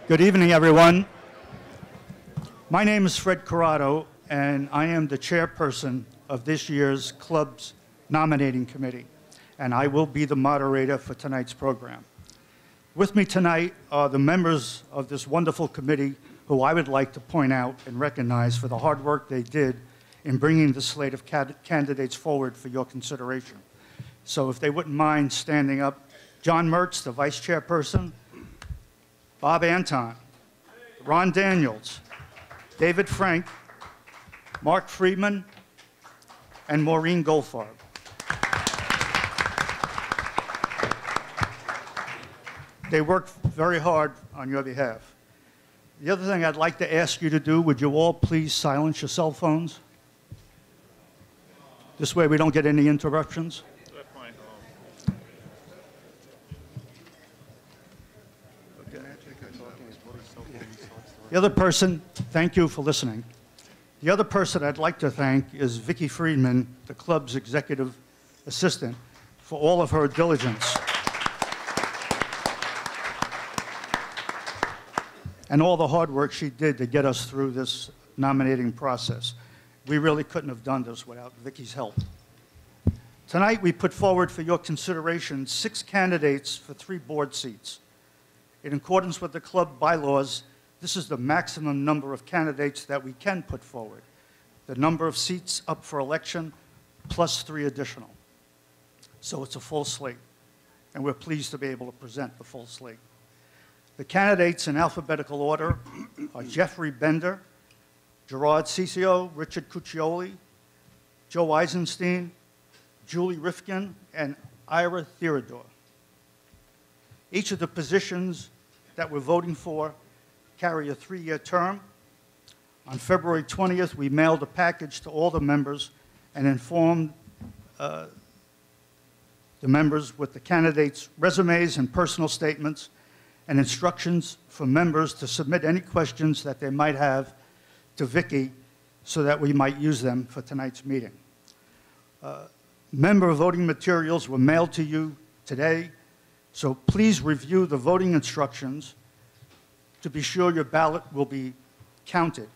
Good evening, everyone. My name is Fred Corrado, and I am the chairperson of this year's club's nominating committee, and I will be the moderator for tonight's program. With me tonight are the members of this wonderful committee who I would like to point out and recognize for the hard work they did in bringing the slate of candidates forward for your consideration. So if they wouldn't mind standing up, John Mertz, the vice chairperson, Bob Anton, Ron Daniels, David Frank, Mark Friedman, and Maureen Goldfarb. They worked very hard on your behalf. The other thing I'd like to ask you to do, would you all please silence your cell phones? This way we don't get any interruptions. The other person, thank you for listening. The other person I'd like to thank is Vicki Friedman, the club's executive assistant, for all of her diligence and all the hard work she did to get us through this nominating process. We really couldn't have done this without Vicki's help. Tonight, we put forward for your consideration 6 candidates for 3 board seats. In accordance with the club bylaws, this is the maximum number of candidates that we can put forward. The number of seats up for election plus 3 additional. So it's a full slate, and we're pleased to be able to present the full slate. The candidates in alphabetical order are Jeffrey Bender, Gerard Cicio, Richard Cuccioli, Joe Eisenstein, Julie Rifkin, and Ira Theodore. Each of the positions that we're voting for carry a 3-year term. On February 20th, we mailed a package to all the members and informed the members with the candidates' resumes and personal statements and instructions for members to submit any questions that they might have to Vicki so that we might use them for tonight's meeting. Member voting materials were mailed to you today, so please review the voting instructions to be sure your ballot will be counted.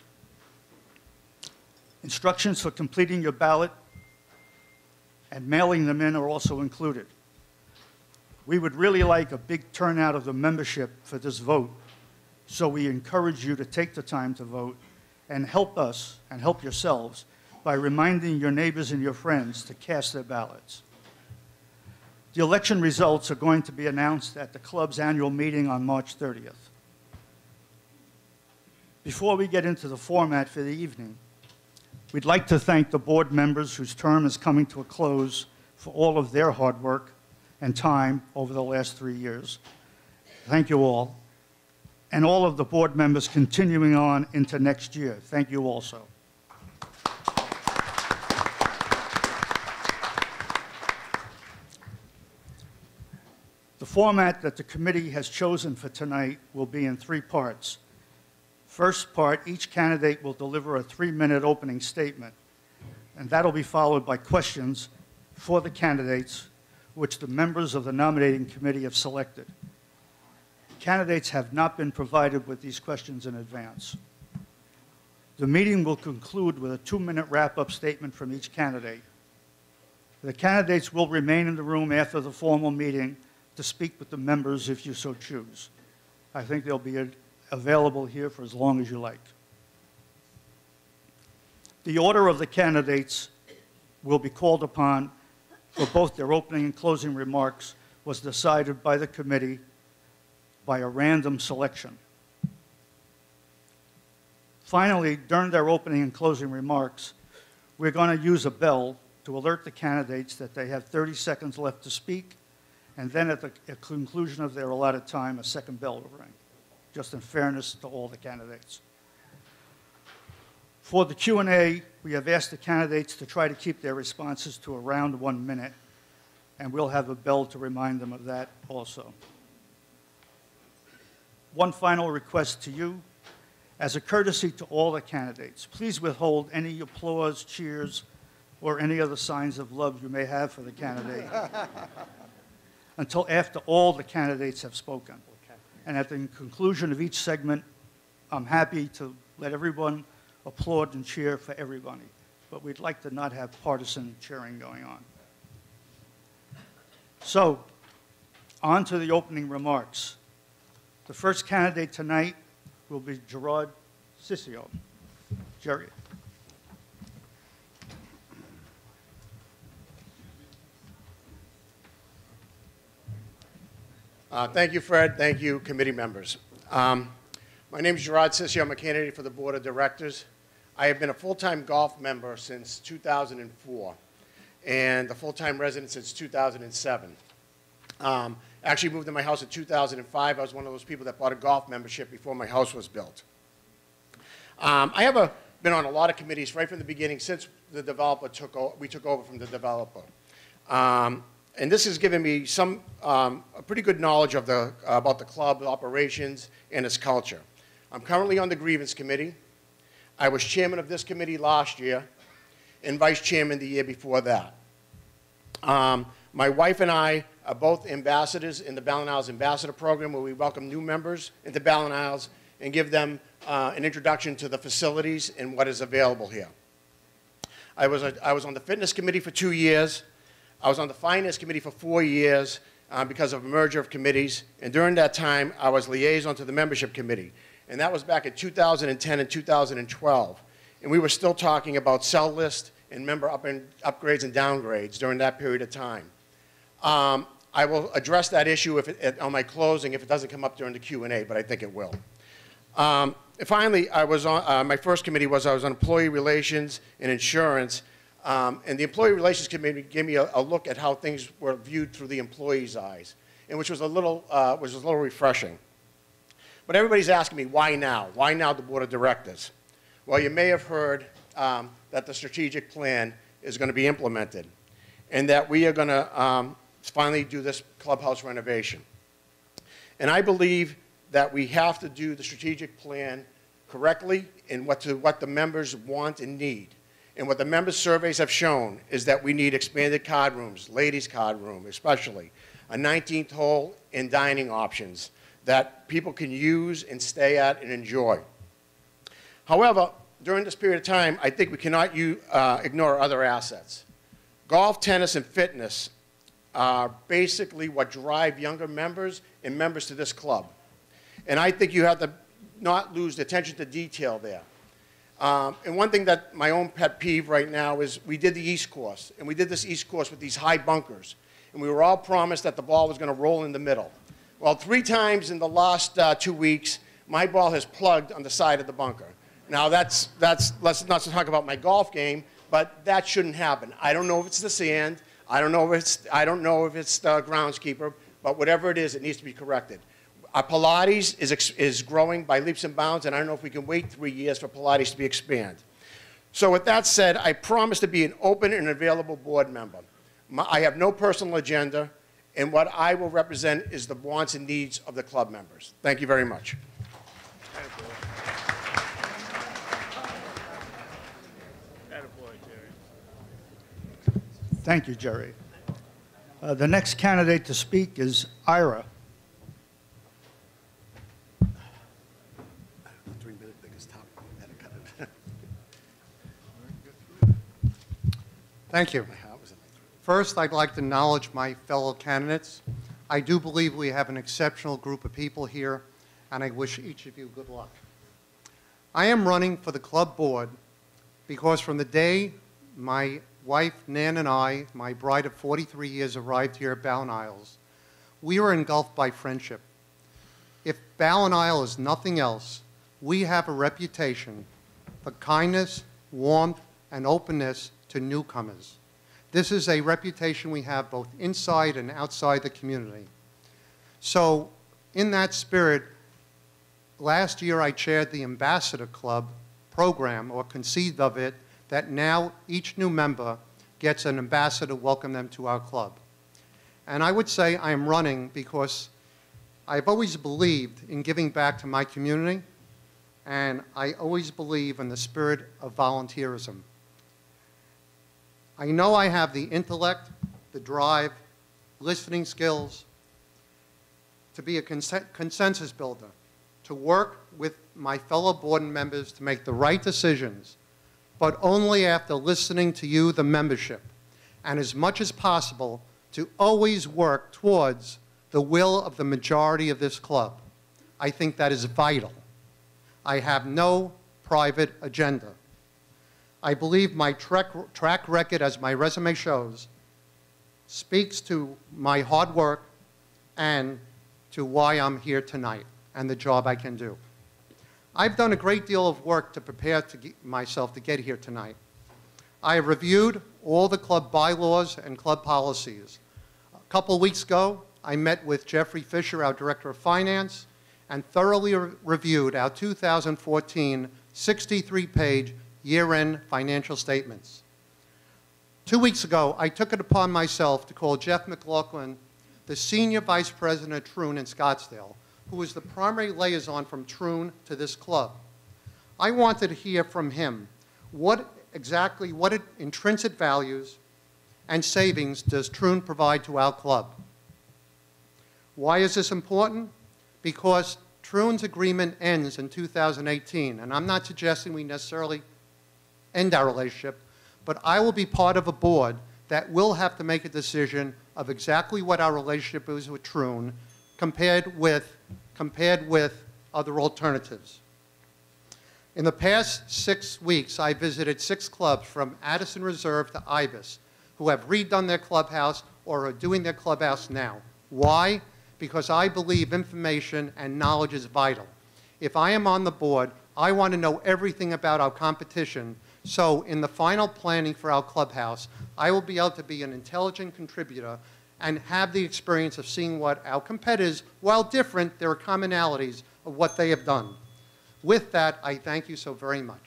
Instructions for completing your ballot and mailing them in are also included. We would really like a big turnout of the membership for this vote, so we encourage you to take the time to vote and help us and help yourselves by reminding your neighbors and your friends to cast their ballots. The election results are going to be announced at the club's annual meeting on March 30th. Before we get into the format for the evening, we'd like to thank the board members whose term is coming to a close for all of their hard work and time over the last 3 years. Thank you all. And all of the board members continuing on into next year. Thank you also. The format that the committee has chosen for tonight will be in 3 parts. First part, each candidate will deliver a 3-minute opening statement, and that'll be followed by questions for the candidates, which the members of the nominating committee have selected. Candidates have not been provided with these questions in advance. The meeting will conclude with a 2-minute wrap-up statement from each candidate. The candidates will remain in the room after the formal meeting to speak with the members if you so choose. I think they'll be available here for as long as you like. The order of the candidates will be called upon for both their opening and closing remarks was decided by the committee by a random selection. Finally, during their opening and closing remarks, we're going to use a bell to alert the candidates that they have 30 seconds left to speak, and then at the conclusion of their allotted time, a second bell will ring, just in fairness to all the candidates. For the Q&A, we have asked the candidates to try to keep their responses to around 1 minute, and we'll have a bell to remind them of that also. One final request to you. As a courtesy to all the candidates, please withhold any applause, cheers, or any other signs of love you may have for the candidate until after all the candidates have spoken. And at the conclusion of each segment, I'm happy to let everyone applaud and cheer for everybody. But we'd like to not have partisan cheering going on. So, on to the opening remarks. The first candidate tonight will be Gerard Ciccio. Jerry. Thank you, Fred. Thank you, committee members. My name is Gerard Ciccio. I'm a candidate for the Board of Directors. I have been a full-time golf member since 2004 and a full-time resident since 2007. Actually moved to my house in 2005. I was one of those people that bought a golf membership before my house was built. I have been on a lot of committees right from the beginning since the developer we took over from the developer. And this has given me some a pretty good knowledge of about the club operations and its culture. I'm currently on the grievance committee. I was chairman of this committee last year and vice chairman the year before that. My wife and I are both ambassadors in the BallenIsles Ambassador Program, where we welcome new members into BallenIsles and give them an introduction to the facilities and what is available here. I was on the fitness committee for 2 years. I was on the finance committee for 4 years because of a merger of committees. And during that time, I was liaison to the membership committee. And that was back in 2010 and 2012. And we were still talking about cell list and member upgrades and downgrades during that period of time. I will address that issue on my closing if it doesn't come up during the Q&A, but I think it will. Finally, I was on, my first committee was I was on employee relations and insurance. And the Employee Relations Committee gave me a look at how things were viewed through the employee's eyes, and which was a little refreshing. But everybody's asking me, why now? Why now the Board of Directors? Well, you may have heard that the strategic plan is going to be implemented, and that we are going to finally do this clubhouse renovation. And I believe that we have to do the strategic plan correctly and what the members want and need. And what the members' surveys have shown is that we need expanded card rooms, ladies' card room especially, a 19th hole and dining options that people can use and stay at and enjoy. However, during this period of time, I think we cannot ignore other assets. Golf, tennis, and fitness are basically what drive younger members and members to this club. And I think you have to not lose the attention to detail there. And one thing that my own pet peeve right now is we did the East Course, and we did this East Course with these high bunkers, and we were all promised that the ball was going to roll in the middle. Well, 3 times in the last 2 weeks, my ball has plugged on the side of the bunker. Now, let's not talk about my golf game, but that shouldn't happen. I don't know if it's the sand, I don't know if it's the groundskeeper, but whatever it is, it needs to be corrected. Our Pilates is growing by leaps and bounds, and I don't know if we can wait 3 years for Pilates to be expanded. So with that said, I promise to be an open and available board member. I have no personal agenda, and what I will represent is the wants and needs of the club members. Thank you very much. Thank you, Jerry. The next candidate to speak is Ira. Thank you. First, I'd like to acknowledge my fellow candidates. I do believe we have an exceptional group of people here, and I wish each of you good luck. I am running for the club board because from the day my wife, Nan, and I, my bride of 43 years, arrived here at BallenIsles, we were engulfed by friendship. If BallenIsles is nothing else, we have a reputation for kindness, warmth, and openness to newcomers. This is a reputation we have both inside and outside the community. So in that spirit, last year I chaired the Ambassador Club program, or conceived of it, that now each new member gets an ambassador to welcome them to our club. And I would say I am running because I've always believed in giving back to my community, and I always believe in the spirit of volunteerism. I know I have the intellect, the drive, listening skills, to be a consensus builder, to work with my fellow board members to make the right decisions, but only after listening to you, the membership, and as much as possible to always work towards the will of the majority of this club. I think that is vital. I have no private agenda. I believe my track record, as my resume shows, speaks to my hard work and to why I'm here tonight and the job I can do. I've done a great deal of work to prepare myself to get here tonight. I have reviewed all the club bylaws and club policies. A couple weeks ago, I met with Jeffrey Fisher, our Director of Finance, and thoroughly reviewed our 2014 63-page year-end financial statements. 2 weeks ago, I took it upon myself to call Jeff McLaughlin, the Senior Vice President of Troon in Scottsdale, who is the primary liaison from Troon to this club. I wanted to hear from him what intrinsic values and savings does Troon provide to our club. Why is this important? Because Troon's agreement ends in 2018, and I'm not suggesting we necessarily end our relationship, but I will be part of a board that will have to make a decision of exactly what our relationship is with Troon compared with other alternatives. In the past 6 weeks, I visited 6 clubs from Addison Reserve to Ibis who have redone their clubhouse or are doing their clubhouse now. Why? Because I believe information and knowledge is vital. If I am on the board, I want to know everything about our competition, so in the final planning for our clubhouse, I will be able to be an intelligent contributor and have the experience of seeing what our competitors, while different, there are commonalities of what they have done. With that, I thank you so very much.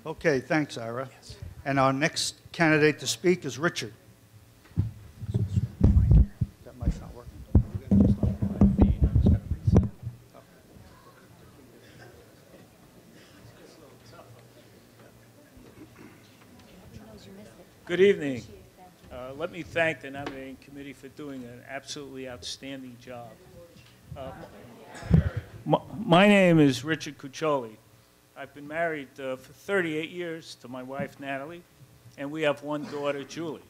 Okay, thanks, Ira. Yes. And our next candidate to speak is Richard. That mic's not working. Good evening. Let me thank the nominating committee for doing an absolutely outstanding job. My name is Richard Cuccioli. I've been married for 38 years to my wife, Natalie, and we have one daughter, Julie.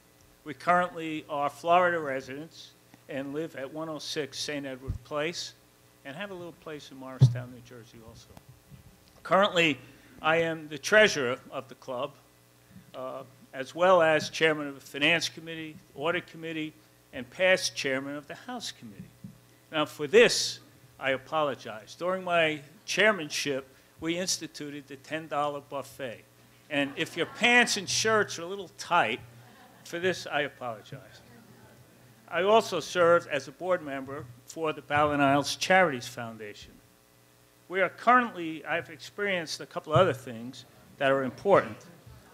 We currently are Florida residents and live at 106 St. Edward Place and have a little place in Morristown, New Jersey also. Currently, I am the treasurer of the club, as well as chairman of the Finance Committee, Audit Committee, and past chairman of the House Committee. Now, for this, I apologize. During my chairmanship, we instituted the $10 buffet. And if your pants and shirts are a little tight, for this, I apologize. I also served as a board member for the BallenIsles Charities Foundation. I've experienced a couple other things that are important.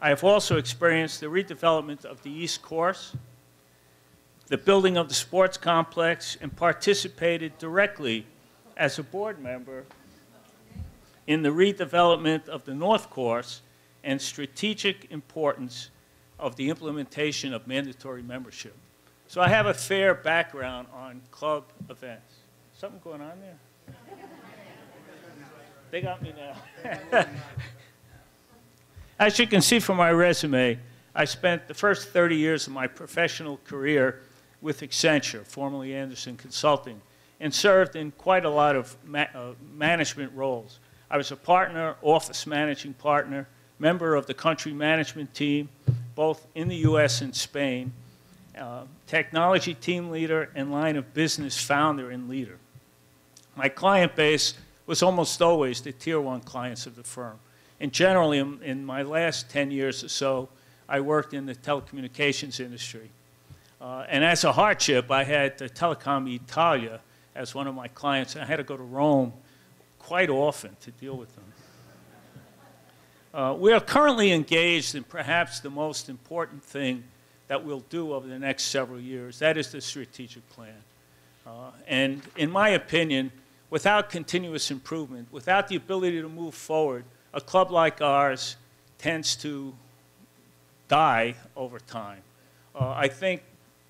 I have also experienced the redevelopment of the East Course, the building of the sports complex, and participated directly as a board member in the redevelopment of the North Course and strategic importance of the implementation of mandatory membership. So I have a fair background on club events. Something going on there? They got me now. As you can see from my resume, I spent the first 30 years of my professional career with Accenture, formerly Anderson Consulting, and served in quite a lot of management roles. I was a partner, office managing partner, member of the country management team, both in the US and Spain, technology team leader, and line of business founder and leader. My client base was almost always the tier 1 clients of the firm. And generally, in my last 10 years or so, I worked in the telecommunications industry. And as a hardship, I had Telecom Italia as one of my clients, and I had to go to Rome quite often to deal with them. We are currently engaged in perhaps the most important thing that we'll do over the next several years. That is the strategic plan. And in my opinion, without continuous improvement, without the ability to move forward, a club like ours tends to die over time. I think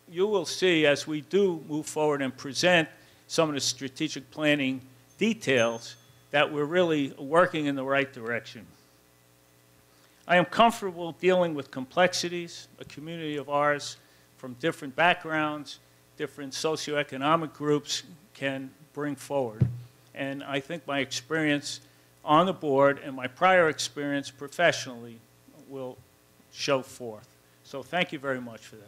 you will see as we do move forward and present some of the strategic planning details that we're really working in the right direction. I am comfortable dealing with complexities, a community of ours from different backgrounds, different socioeconomic groups can bring forward. And I think my experience on the board and my prior experience professionally will show forth. So thank you very much for that.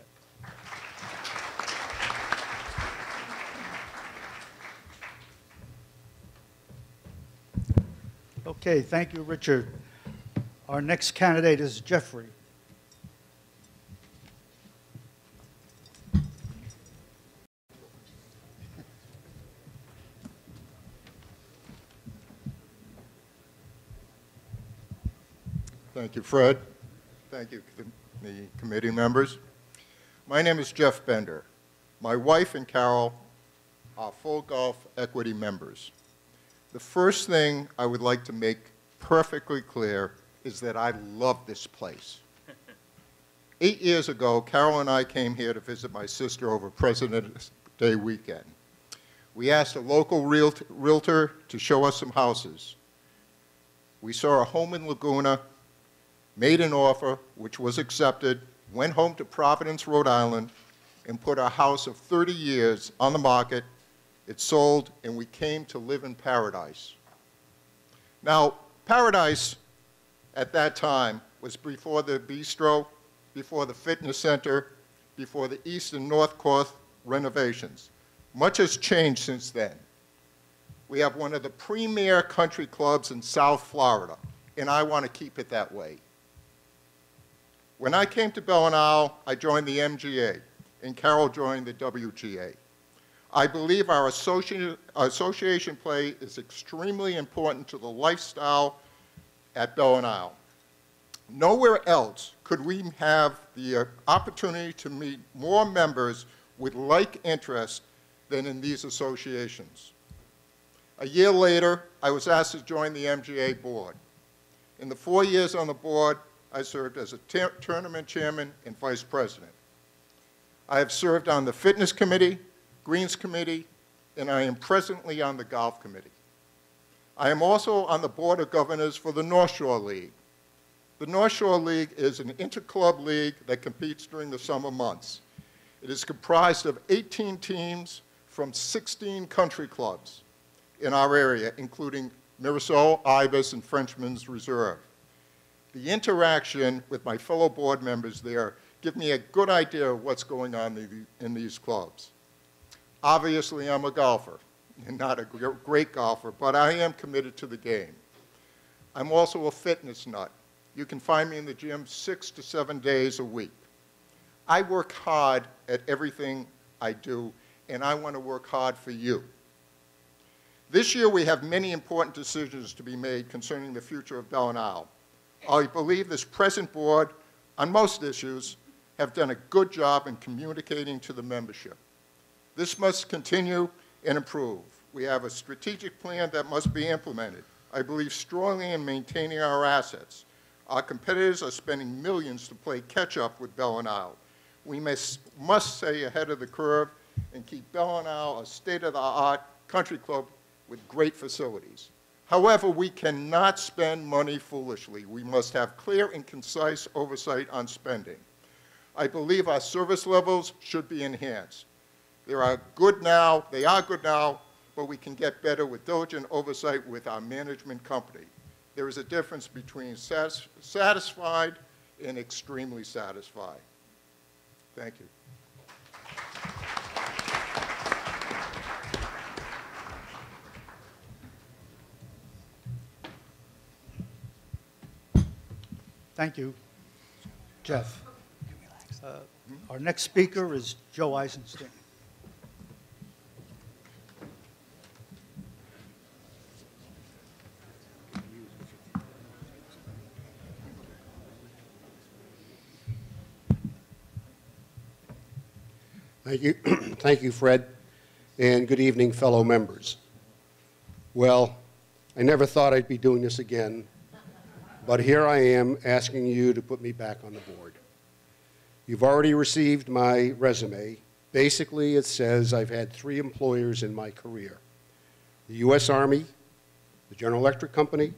Okay, thank you, Richard. Our next candidate is Jeffrey. Thank you, Fred. Thank you, the committee members. My name is Jeff Bender. My wife and Carol are full golf equity members. The first thing I would like to make perfectly clear is that I love this place. 8 years ago, Carol and I came here to visit my sister over President's Day weekend. We asked a local realtor to show us some houses. We saw a home in Laguna, made an offer, which was accepted, went home to Providence, Rhode Island, and put a house of 30 years on the market. It sold, and we came to live in paradise. Now, paradise at that time was before the bistro, before the fitness center, before the East and North Coast renovations. Much has changed since then. We have one of the premier country clubs in South Florida, and I want to keep it that way. When I came to BallenIsles, I joined the MGA, and Carol joined the WGA. I believe our association play is extremely important to the lifestyle at BallenIsles. Nowhere else could we have the opportunity to meet more members with like interests than in these associations. A year later, I was asked to join the MGA board. In the 4 years on the board, I served as a tournament chairman and vice president. I have served on the fitness committee, greens committee, and I am presently on the golf committee. I am also on the board of governors for the North Shore League. The North Shore League is an inter-club league that competes during the summer months. It is comprised of 18 teams from 16 country clubs in our area, including Mirasol, Ibis, and Frenchman's Reserve. The interaction with my fellow board members there give me a good idea of what's going on in these clubs. Obviously, I'm a golfer, and not a great golfer, but I am committed to the game. I'm also a fitness nut. You can find me in the gym 6 to 7 days a week. I work hard at everything I do, and I want to work hard for you. This year, we have many important decisions to be made concerning the future of BallenIsles. I believe this present board, on most issues, have done a good job in communicating to the membership. This must continue and improve. We have a strategic plan that must be implemented. I believe strongly in maintaining our assets. Our competitors are spending millions to play catch-up with BallenIsles. We must stay ahead of the curve and keep BallenIsles a state-of-the-art country club with great facilities. However, we cannot spend money foolishly. We must have clear and concise oversight on spending. I believe our service levels should be enhanced. They are good now, but we can get better with diligent oversight with our management company. There is a difference between satisfied and extremely satisfied. Thank you. Thank you, Jeff. Our next speaker is Joe Eisenstein. Thank you. Thank you, Fred, and good evening, fellow members. Well, I never thought I'd be doing this again, but here I am asking you to put me back on the board. You've already received my resume. Basically, it says I've had 3 employers in my career: the U.S. Army, the General Electric Company,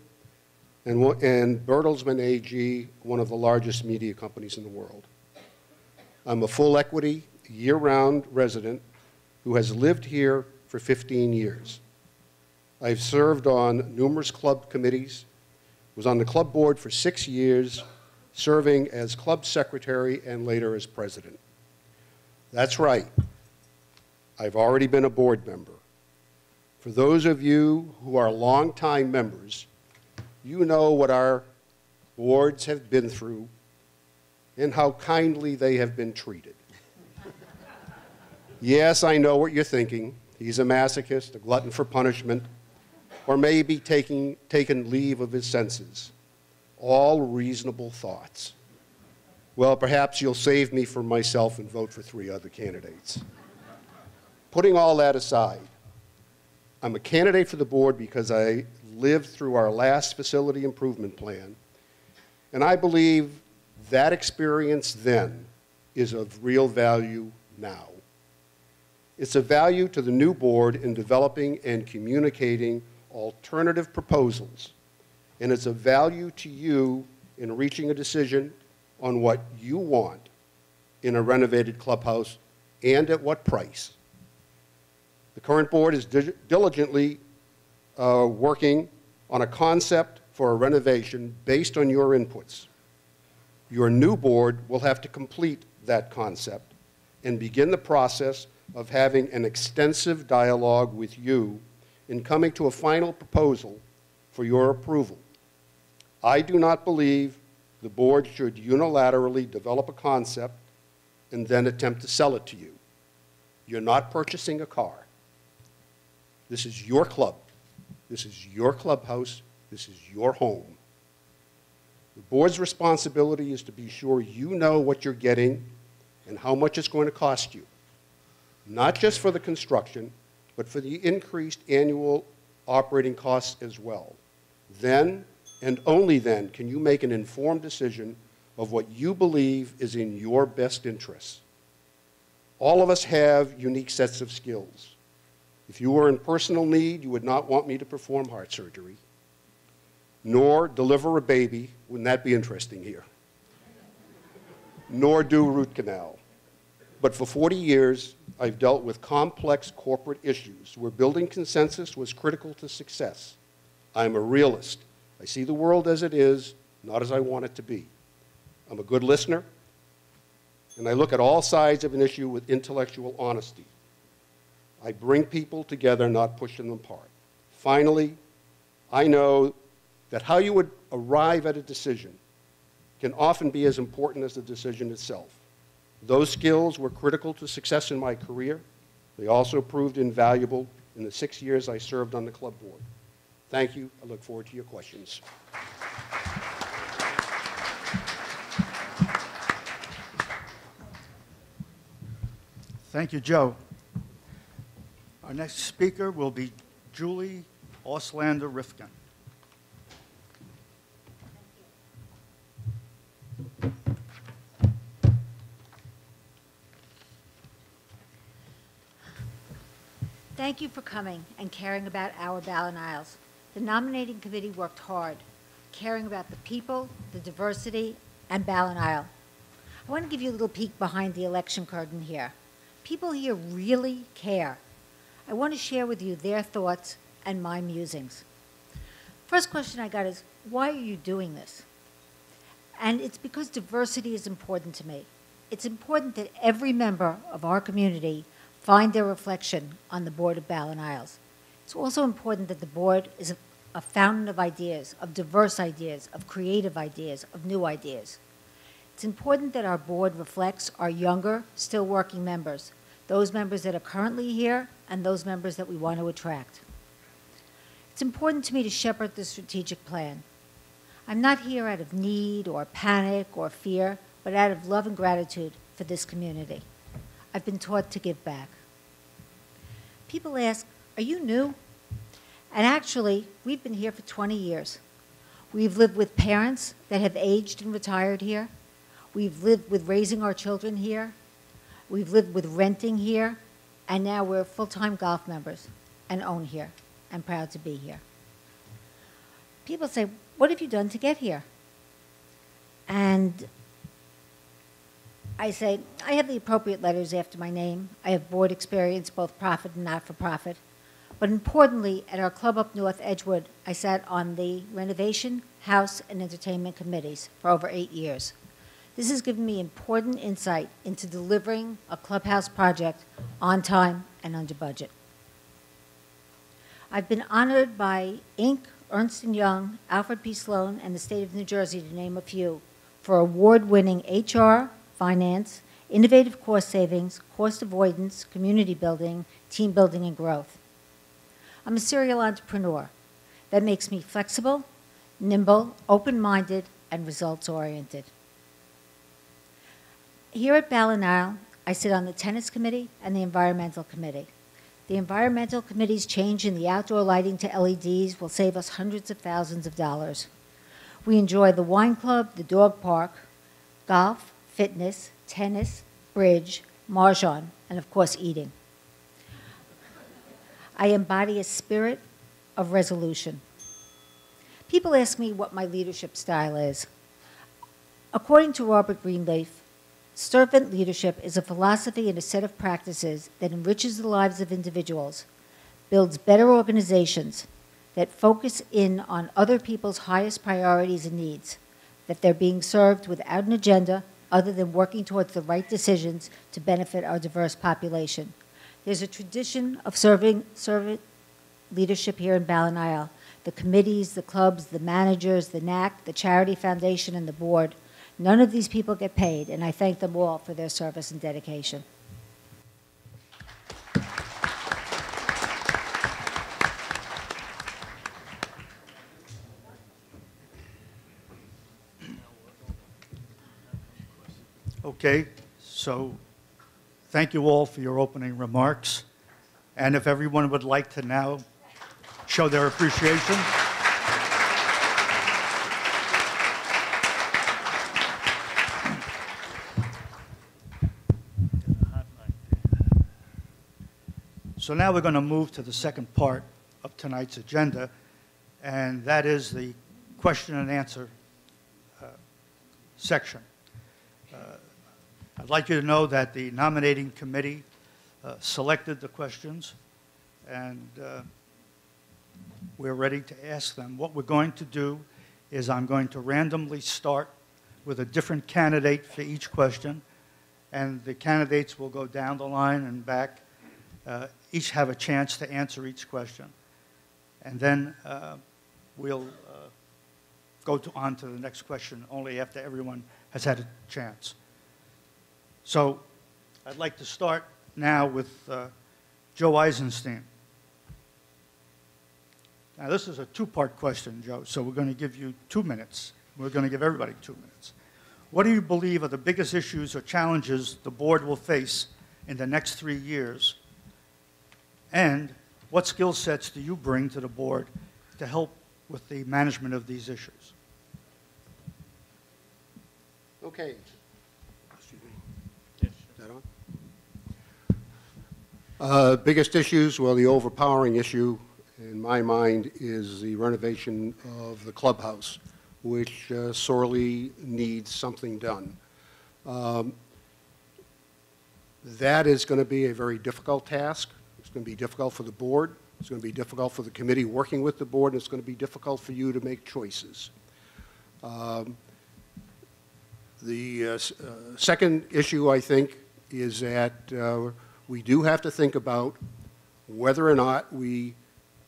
and Bertelsmann AG, one of the largest media companies in the world. I'm a full equity, year-round resident who has lived here for 15 years. I've served on numerous club committees, was on the club board for 6 years, serving as club secretary and later as president. That's right, I've already been a board member. For those of you who are longtime members, you know what our boards have been through and how kindly they have been treated. Yes, I know what you're thinking. He's a masochist, a glutton for punishment, or maybe taken leave of his senses. All reasonable thoughts. Well, perhaps you'll save me from myself and vote for 3 other candidates. Putting all that aside, I'm a candidate for the board because I lived through our last facility improvement plan, and I believe that experience then is of real value now. It's of value to the new board in developing and communicating alternative proposals, and it's of value to you in reaching a decision on what you want in a renovated clubhouse and at what price. The current board is diligently working on a concept for a renovation based on your inputs. Your new board will have to complete that concept and begin the process of having an extensive dialogue with you in coming to a final proposal for your approval. I do not believe the board should unilaterally develop a concept and then attempt to sell it to you. You're not purchasing a car. This is your club. This is your clubhouse. This is your home. The board's responsibility is to be sure you know what you're getting and how much it's going to cost you, not just for the construction, but for the increased annual operating costs as well. Then, and only then, can you make an informed decision of what you believe is in your best interests. All of us have unique sets of skills. If you were in personal need, you would not want me to perform heart surgery, nor deliver a baby, wouldn't that be interesting here, nor do root canal. But for 40 years, I've dealt with complex corporate issues where building consensus was critical to success. I'm a realist. I see the world as it is, not as I want it to be. I'm a good listener, and I look at all sides of an issue with intellectual honesty. I bring people together, not push them apart. Finally, I know that how you would arrive at a decision can often be as important as the decision itself. Those skills were critical to success in my career. They also proved invaluable in the 6 years I served on the club board. Thank you. I look forward to your questions. Thank you, Joe. Our next speaker will be Julie Auslander-Rifkin. Thank you for coming and caring about our BallenIsles. The nominating committee worked hard, caring about the people, the diversity, and BallenIsle. I want to give you a little peek behind the election curtain here. People here really care. I want to share with you their thoughts and my musings. First question I got is, why are you doing this? And it's because diversity is important to me. It's important that every member of our community find their reflection on the board of BallenIsles. It's also important that the board is a fountain of ideas, of diverse ideas, of creative ideas, of new ideas. It's important that our board reflects our younger, still working members, those members that are currently here and those members that we want to attract. It's important to me to shepherd the strategic plan. I'm not here out of need or panic or fear, but out of love and gratitude for this community. I've been taught to give back. People ask, are you new? And actually, we've been here for 20 years. We've lived with parents that have aged and retired here. We've lived with raising our children here. We've lived with renting here. And now we're full-time golf members and own here and proud to be here. People say, what have you done to get here? And I say, I have the appropriate letters after my name. I have board experience, both profit and not-for-profit. But importantly, at our club up north, Edgewood, I sat on the renovation, house, and entertainment committees for over 8 years. This has given me important insight into delivering a clubhouse project on time and under budget. I've been honored by Inc., Ernst & Young, Alfred P. Sloan, and the state of New Jersey, to name a few, for award-winning HR, finance, innovative cost savings, cost avoidance, community building, team building, and growth. I'm a serial entrepreneur. That makes me flexible, nimble, open-minded, and results-oriented. Here at BallenIsles, I sit on the tennis committee and the environmental committee. The environmental committee's change in the outdoor lighting to LEDs will save us hundreds of thousands of dollars. We enjoy the wine club, the dog park, golf, fitness, tennis, bridge, mahjong, and of course eating. I embody a spirit of resolution. People ask me what my leadership style is. According to Robert Greenleaf, servant leadership is a philosophy and a set of practices that enriches the lives of individuals, builds better organizations, that focus in on other people's highest priorities and needs, that they're being served without an agenda other than working towards the right decisions to benefit our diverse population. There's a tradition of servant leadership here in BallenIsles. The committees, the clubs, the managers, the NAC, the Charity Foundation, and the board. None of these people get paid, and I thank them all for their service and dedication. Okay, so thank you all for your opening remarks. And if everyone would like to now show their appreciation. So now we're going to move to the second part of tonight's agenda, and that is the question and answer section. I'd like you to know that the nominating committee selected the questions, and we're ready to ask them. What we're going to do is I'm going to randomly start with a different candidate for each question, and the candidates will go down the line and back. Each have a chance to answer each question. And then we'll go on to the next question only after everyone has had a chance. So I'd like to start now with Joe Eisenstein. Now this is a two-part question, Joe, so we're going to give you 2 minutes. We're going to give everybody 2 minutes. What do you believe are the biggest issues or challenges the board will face in the next 3 years? And what skill sets do you bring to the board to help with the management of these issues? Okay. Excuse me. Is that on? Biggest issues, well, the overpowering issue in my mind is the renovation of the clubhouse, which sorely needs something done. That is going to be a very difficult task. It's going to be difficult for the board. It's going to be difficult for the committee working with the board, and it's going to be difficult for you to make choices. The second issue, I think, is that we do have to think about whether or not we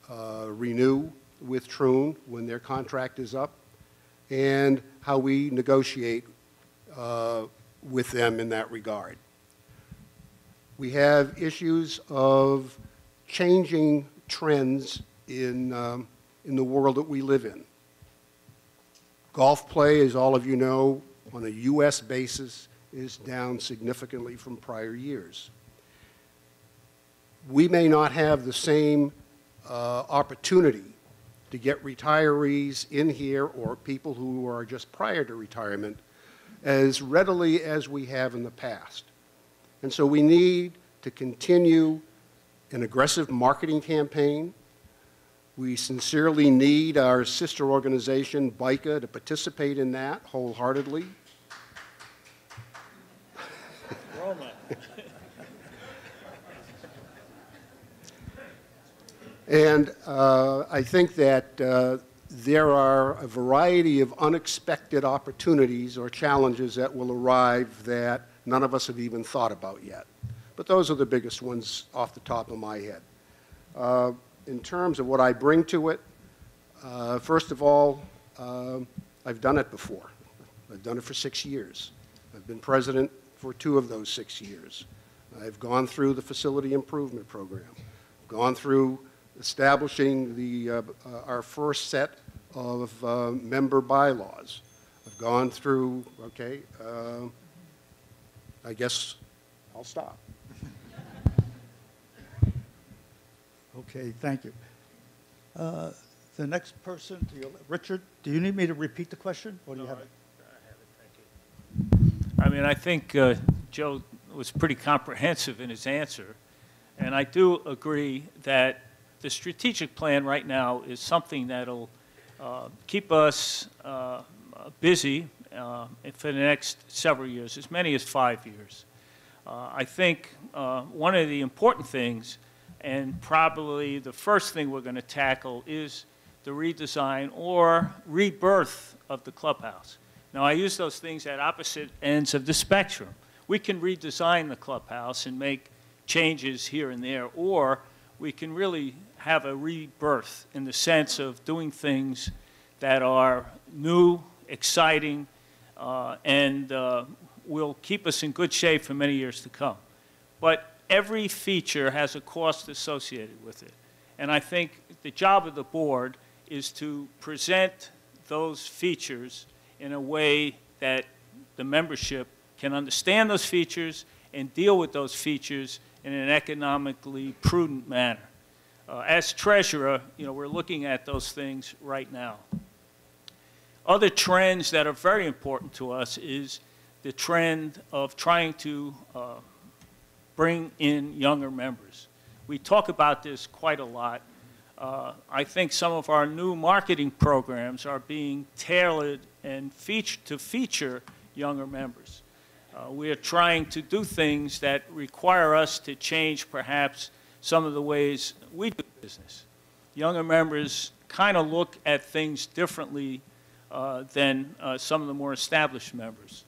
renew with Troon when their contract is up, and how we negotiate with them in that regard. We have issues of changing trends in the world that we live in. Golf play, as all of you know, on a U.S. basis is down significantly from prior years. We may not have the same opportunity to get retirees in here or people who are just prior to retirement as readily as we have in the past. And so we need to continue an aggressive marketing campaign. We sincerely need our sister organization, BICA, to participate in that wholeheartedly. And I think that there are a variety of unexpected opportunities or challenges that will arrive that none of us have even thought about yet. But those are the biggest ones off the top of my head. In terms of what I bring to it, first of all, I've done it before. I've done it for 6 years. I've been president for 2 of those 6 years. I've gone through the facility improvement program, gone through establishing our first set of member bylaws. I've gone through, okay, I guess I'll stop. Okay, thank you. The next person, Richard, do you need me to repeat the question, or do you have it? I mean, I think Joe was pretty comprehensive in his answer, and I do agree that the strategic plan right now is something that'll keep us busy for the next several years, as many as 5 years. I think one of the important things, and probably the first thing we're going to tackle, is the redesign or rebirth of the clubhouse. Now, I use those things at opposite ends of the spectrum. We can redesign the clubhouse and make changes here and there, or we can really have a rebirth in the sense of doing things that are new, exciting, and will keep us in good shape for many years to come. But every feature has a cost associated with it. And I think the job of the board is to present those features in a way that the membership can understand those features and deal with those features in an economically prudent manner. As treasurer, we're looking at those things right now. Other trends that are very important to us is the trend of trying to bring in younger members. We talk about this quite a lot. I think some of our new marketing programs are being tailored and to feature younger members. We are trying to do things that require us to change perhaps some of the ways we do business. Younger members kind of look at things differently than some of the more established members.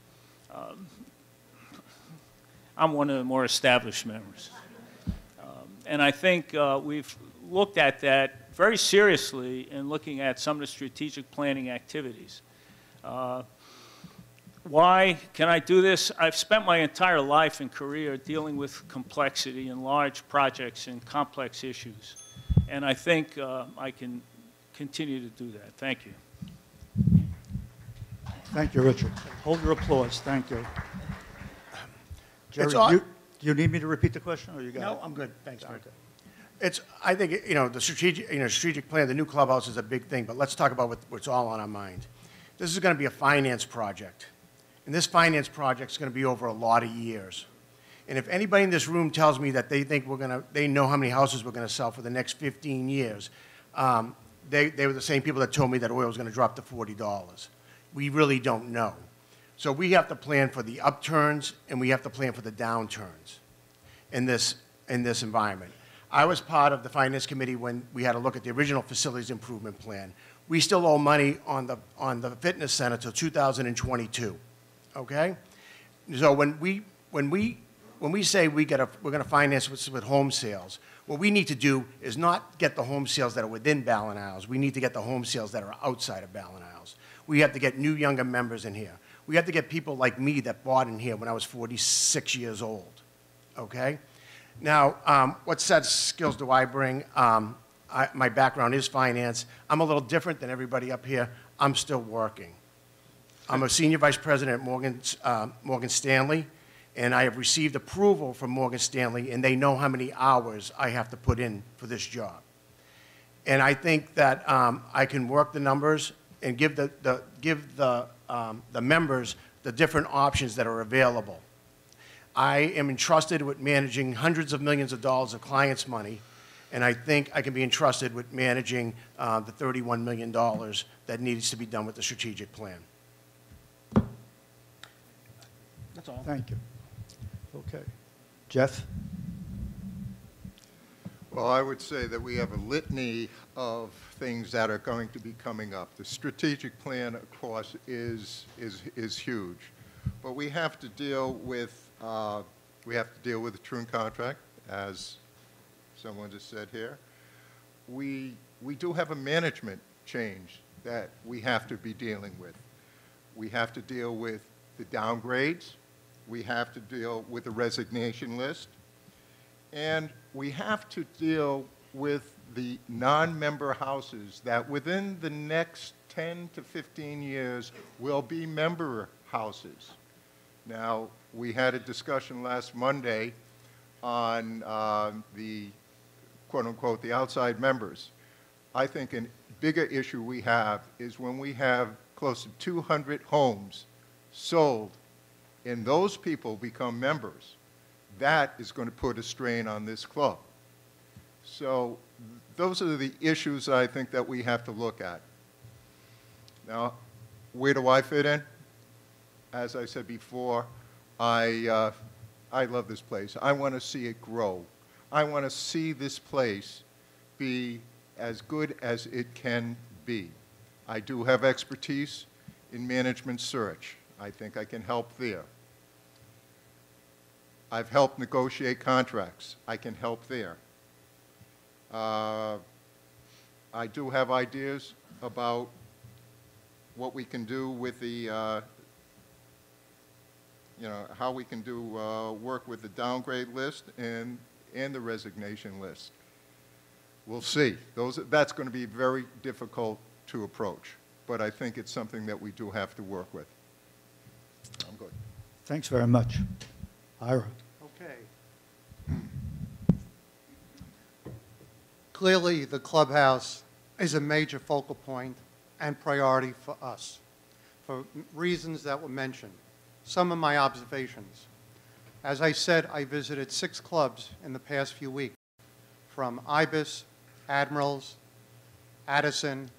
I'm one of the more established members. And I think we've looked at that very seriously in looking at some of the strategic planning activities. Why can I do this? I've spent my entire life and career dealing with complexity and large projects and complex issues. And I think I can continue to do that. Thank you. Thank you, Richard. Hold your applause. Thank you. Jerry, do you need me to repeat the question, or you got it? No, I'm good. Thanks, Fred. Okay. I think, the strategic plan, the new clubhouse is a big thing, but let's talk about what's all on our mind. This is going to be a finance project, and this finance project is going to be over a lot of years. And if anybody in this room tells me that they think they know how many houses we're going to sell for the next 15 years, they were the same people that told me that oil was going to drop to $40. We really don't know. So we have to plan for the upturns, and we have to plan for the downturns in this environment. I was part of the Finance Committee when we had to look at the original facilities improvement plan. We still owe money on the fitness center till 2022, okay? So when we say we're going to finance with home sales, what we need to do is not get the home sales that are within BallenIsles. We need to get the home sales that are outside of BallenIsles. We have to get new, younger members in here. We have to get people like me that bought in here when I was 46 years old, okay? Now, what set of skills do I bring? My background is finance. I'm a little different than everybody up here. I'm still working. I'm a senior vice president at Morgan Stanley, and I have received approval from Morgan Stanley, and they know how many hours I have to put in for this job. And I think that I can work the numbers and give the members the different options that are available. I am entrusted with managing hundreds of millions of dollars of clients' money, and I think I can be entrusted with managing the $31 million that needs to be done with the strategic plan. That's all. Thank you. Okay. Jeff? Well, I would say that we have a litany of things that are going to be coming up. The strategic plan, of course, is huge, but we have to deal with the Troon contract, as someone just said here. We do have a management change that we have to be dealing with. We have to deal with the downgrades. We have to deal with the resignation list. And we have to deal with the non-member houses that within the next 10 to 15 years will be member houses. Now, we had a discussion last Monday on the quote-unquote the outside members. I think a bigger issue we have is when we have close to 200 homes sold and those people become members. That is going to put a strain on this club. So those are the issues I think that we have to look at. Now, where do I fit in? As I said before, I love this place. I want to see it grow. I want to see this place be as good as it can be. I do have expertise in management search. I think I can help there. I've helped negotiate contracts. I can help there. I do have ideas about what we can do with the, how we can do work with the downgrade list and the resignation list. We'll see. That's going to be very difficult to approach, but I think it's something that we do have to work with. I'm good. Thanks very much. Ira? Okay. Clearly, the clubhouse is a major focal point and priority for us for reasons that were mentioned. Some of my observations. As I said, I visited 6 clubs in the past few weeks, from Ibis, Admirals, Addison,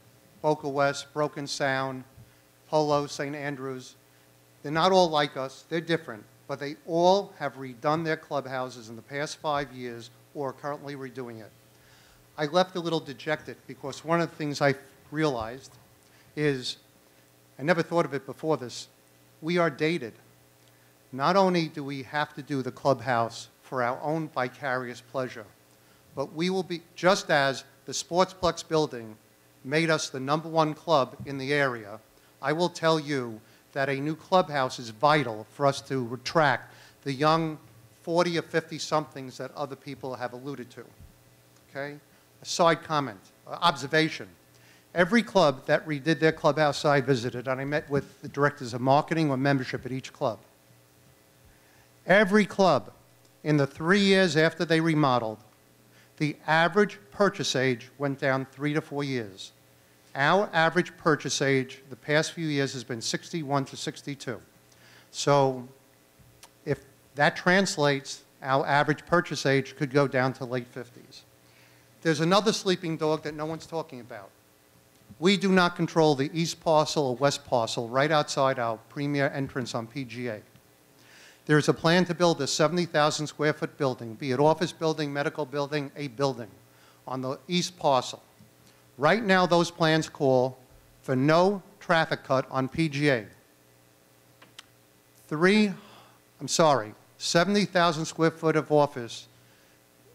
Boca West, Broken Sound, Polo, St. Andrews. They're not all like us. They're different, but they all have redone their clubhouses in the past 5 years or are currently redoing it. I left a little dejected because one of the things I realized is, I never thought of it before this, we are dated. Not only do we have to do the clubhouse for our own vicarious pleasure, but we will be, just as the Sportsplex building made us the #1 club in the area, I will tell you that a new clubhouse is vital for us to attract the young 40 or 50-somethings that other people have alluded to. Okay? A side comment, observation. Every club that redid their clubhouse I visited, and I met with the directors of marketing or membership at each club. Every club, in the 3 years after they remodeled, the average purchase age went down 3 to 4 years. Our average purchase age the past few years has been 61 to 62. So if that translates, our average purchase age could go down to late 50s. There's another sleeping dog that no one's talking about. We do not control the east parcel or west parcel right outside our premier entrance on PGA. There is a plan to build a 70,000 square foot building, be it office building, medical building, a building, on the east parcel. Right now, those plans call for no traffic cut on PGA. 70,000 square foot of office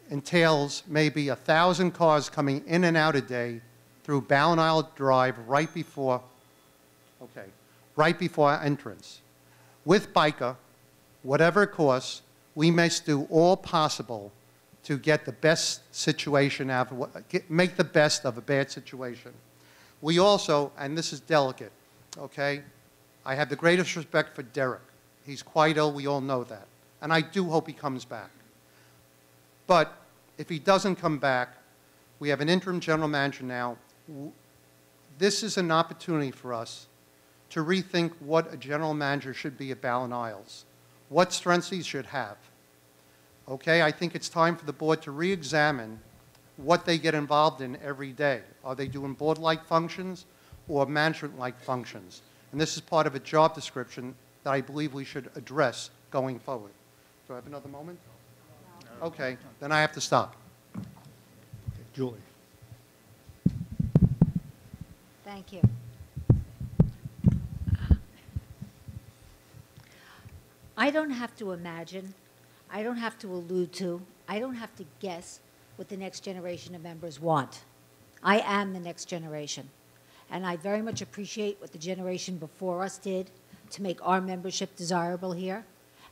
entails maybe 1,000 cars coming in and out a day through BallenIsles Drive right before our entrance. With BICA, whatever it costs, we must do all possible to get the best situation out of make the best of a bad situation. We also, and this is delicate, okay? I have the greatest respect for Derek. He's quite ill, we all know that. And I do hope he comes back. But if he doesn't come back, We have an interim general manager now. This is an opportunity for us to rethink what a general manager should be at BallenIsles, what strengths he should have. Okay, I think it's time for the board to re-examine what they get involved in every day. Are they doing board-like functions or management-like functions? And this is part of a job description that I believe we should address going forward. Do I have another moment? Okay, then I have to stop. Julie. Thank you. I don't have to imagine, I don't have to allude to, I don't have to guess what the next generation of members want. I am the next generation, and I very much appreciate what the generation before us did to make our membership desirable here,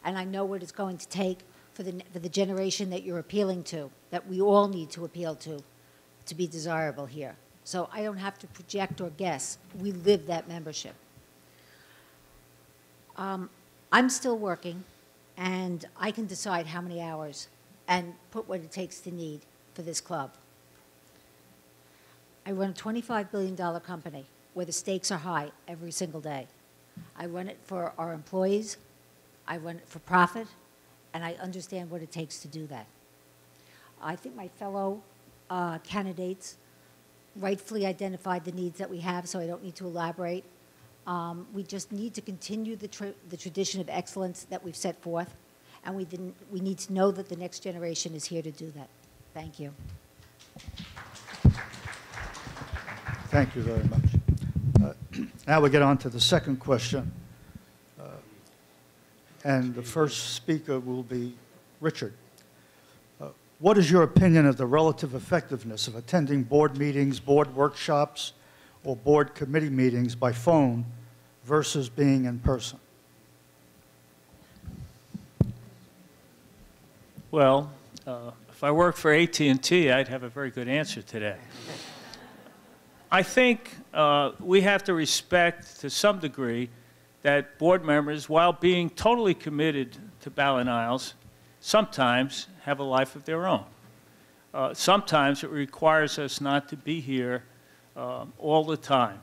and I know what it's going to take for the generation that you're appealing to, that we all need to appeal to be desirable here. So I don't have to project or guess. We live that membership. I'm still working, and I can decide how many hours and put what it takes to need for this club. I run a $25 billion company where the stakes are high every single day. I run it for our employees, I run it for profit, and I understand what it takes to do that. I think my fellow candidates rightfully identified the needs that we have, so I don't need to elaborate. We just need to continue the tradition of excellence that we've set forth, and we need to know that the next generation is here to do that. Thank you. Thank you very much. Now we get on to the second question. And the first speaker will be Richard. What is your opinion of the relative effectiveness of attending board meetings, board workshops, or board committee meetings by phone versus being in person? Well, if I worked for AT&T, I'd have a very good answer today. I think we have to respect, to some degree, that board members, while being totally committed to BallenIsles, sometimes have a life of their own. Sometimes it requires us not to be here all the time.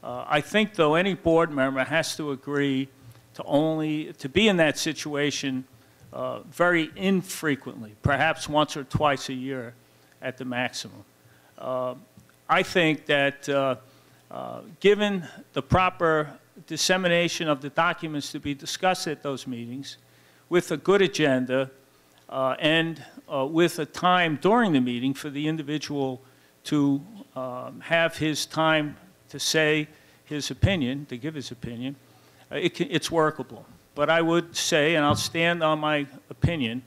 I think, though, any board member has to agree to be in that situation very infrequently, perhaps once or twice a year at the maximum. I think that given the proper dissemination of the documents to be discussed at those meetings, with a good agenda and with a time during the meeting for the individual to have his time to say his opinion, to give his opinion, it's workable. But I would say, and I'll stand on my opinion,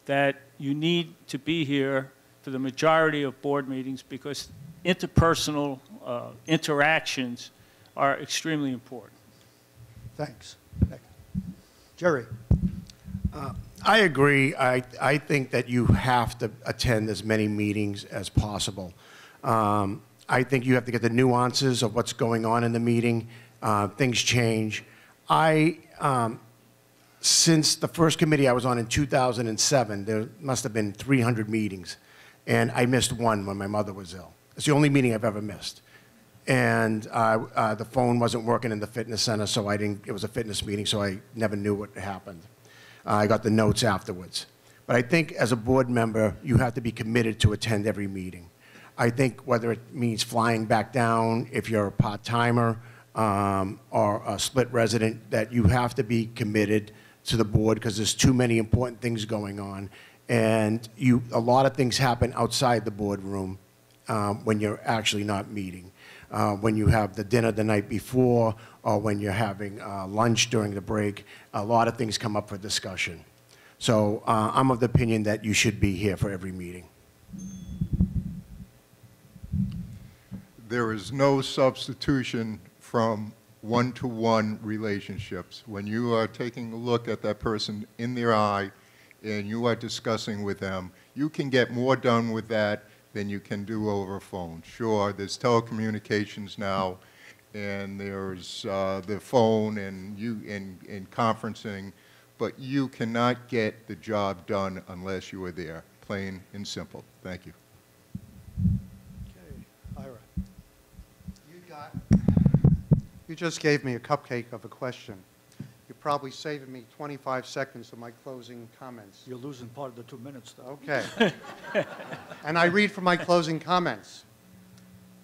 that you need to be here for the majority of board meetings because interpersonal interactions are extremely important. Thanks. Jerry. I agree. I think that you have to attend as many meetings as possible. I think you have to get the nuances of what's going on in the meeting. Things change. Since the first committee I was on in 2007, there must have been 300 meetings, and I missed one when my mother was ill. It's the only meeting I've ever missed. And the phone wasn't working in the fitness center, so it was a fitness meeting, so I never knew what happened. I got the notes afterwards. But I think as a board member, you have to be committed to attend every meeting. I think whether it means flying back down, if you're a part-timer or a split resident, that you have to be committed to the board because there's too many important things going on. And a lot of things happen outside the boardroom when you're actually not meeting. When you have the dinner the night before or when you're having lunch during the break, a lot of things come up for discussion. So I'm of the opinion that you should be here for every meeting. There is no substitution from one-to-one relationships. When you are taking a look at that person in their eye and you are discussing with them, you can get more done with that than you can do over a phone. Sure, there's telecommunications now, and there's the phone and conferencing, but you cannot get the job done unless you are there, plain and simple. Thank you. You just gave me a cupcake of a question. You're probably saving me 25 seconds of my closing comments. You're losing part of the 2 minutes, though. Okay. And I read from my closing comments.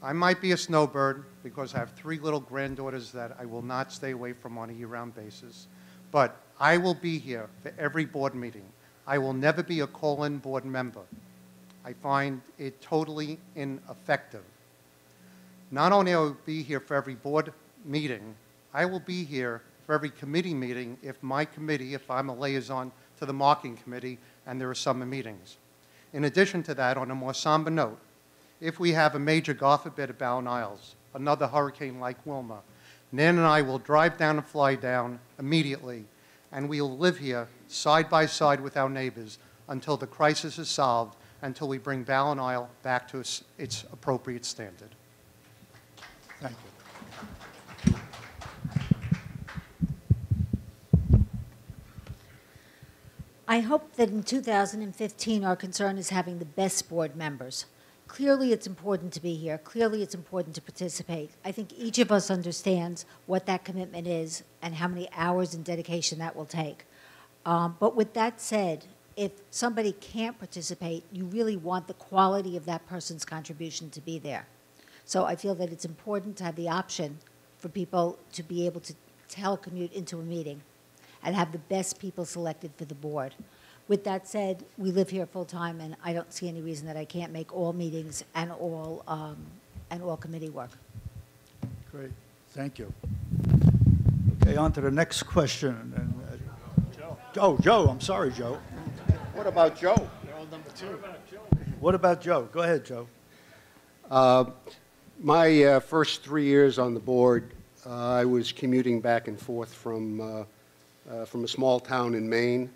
I might be a snowbird because I have 3 little granddaughters that I will not stay away from on a year-round basis. But I will be here for every board meeting. I will never be a call-in board member. I find it totally ineffective. Not only will I be here for every board meeting, I will be here for every committee meeting if I'm a liaison to the marketing committee and there are summer meetings. In addition to that, on a more somber note, if we have a major, God forbid, at BallenIsles, another hurricane like Wilma, Nan and I will drive down and fly down immediately, and we will live here side by side with our neighbors until the crisis is solved, until we bring BallenIsles back to its appropriate standard. Thank you. I hope that in 2015 our concern is having the best board members. Clearly it's important to be here. Clearly it's important to participate. I think each of us understands what that commitment is and how many hours and dedication that will take. But with that said, if somebody can't participate, you really want the quality of that person's contribution to be there. So I feel that it's important to have the option for people to be able to telecommute into a meeting and have the best people selected for the board. With that said, we live here full-time, and I don't see any reason that I can't make all meetings and all committee work. Great. Thank you. Okay, on to the next question. Joe. Oh, Joe. I'm sorry, Joe. What about Joe? What about Joe? Go ahead, Joe. My first 3 years on the board, I was commuting back and forth from a small town in Maine.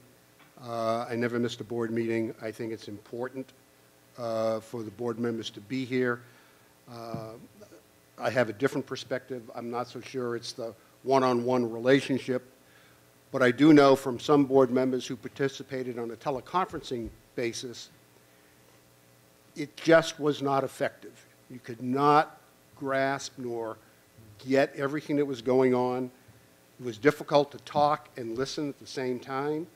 I never missed a board meeting. I think it's important for the board members to be here. I have a different perspective. I'm not so sure it's the one-on-one relationship, but I do know from some board members who participated on a teleconferencing basis, it just was not effective. You could not grasp nor get everything that was going on. It was difficult to talk and listen at the same time.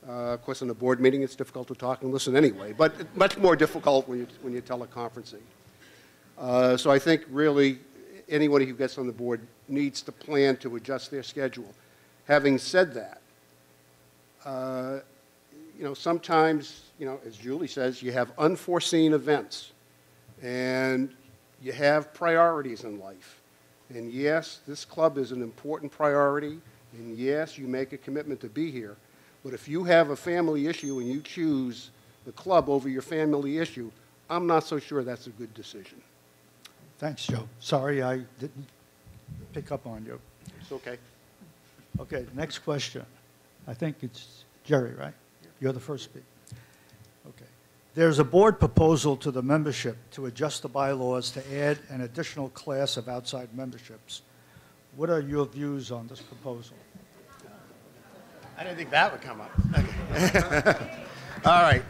Of course, in a board meeting, it's difficult to talk and listen anyway, but it's much more difficult when you're teleconferencing. So I think really anybody who gets on the board needs to plan to adjust their schedule. Having said that, sometimes, as Julie says, you have unforeseen events, and you have priorities in life. And yes, this club is an important priority, and yes, you make a commitment to be here. But if you have a family issue and you choose the club over your family issue, I'm not so sure that's a good decision. Thanks, Joe. Sorry I didn't pick up on you. It's okay. Okay, next question. I think it's Jerry, right? You're the first speaker. Okay. There's a board proposal to the membership to adjust the bylaws to add an additional class of outside memberships. What are your views on this proposal? I didn't think that would come up. Okay. All right.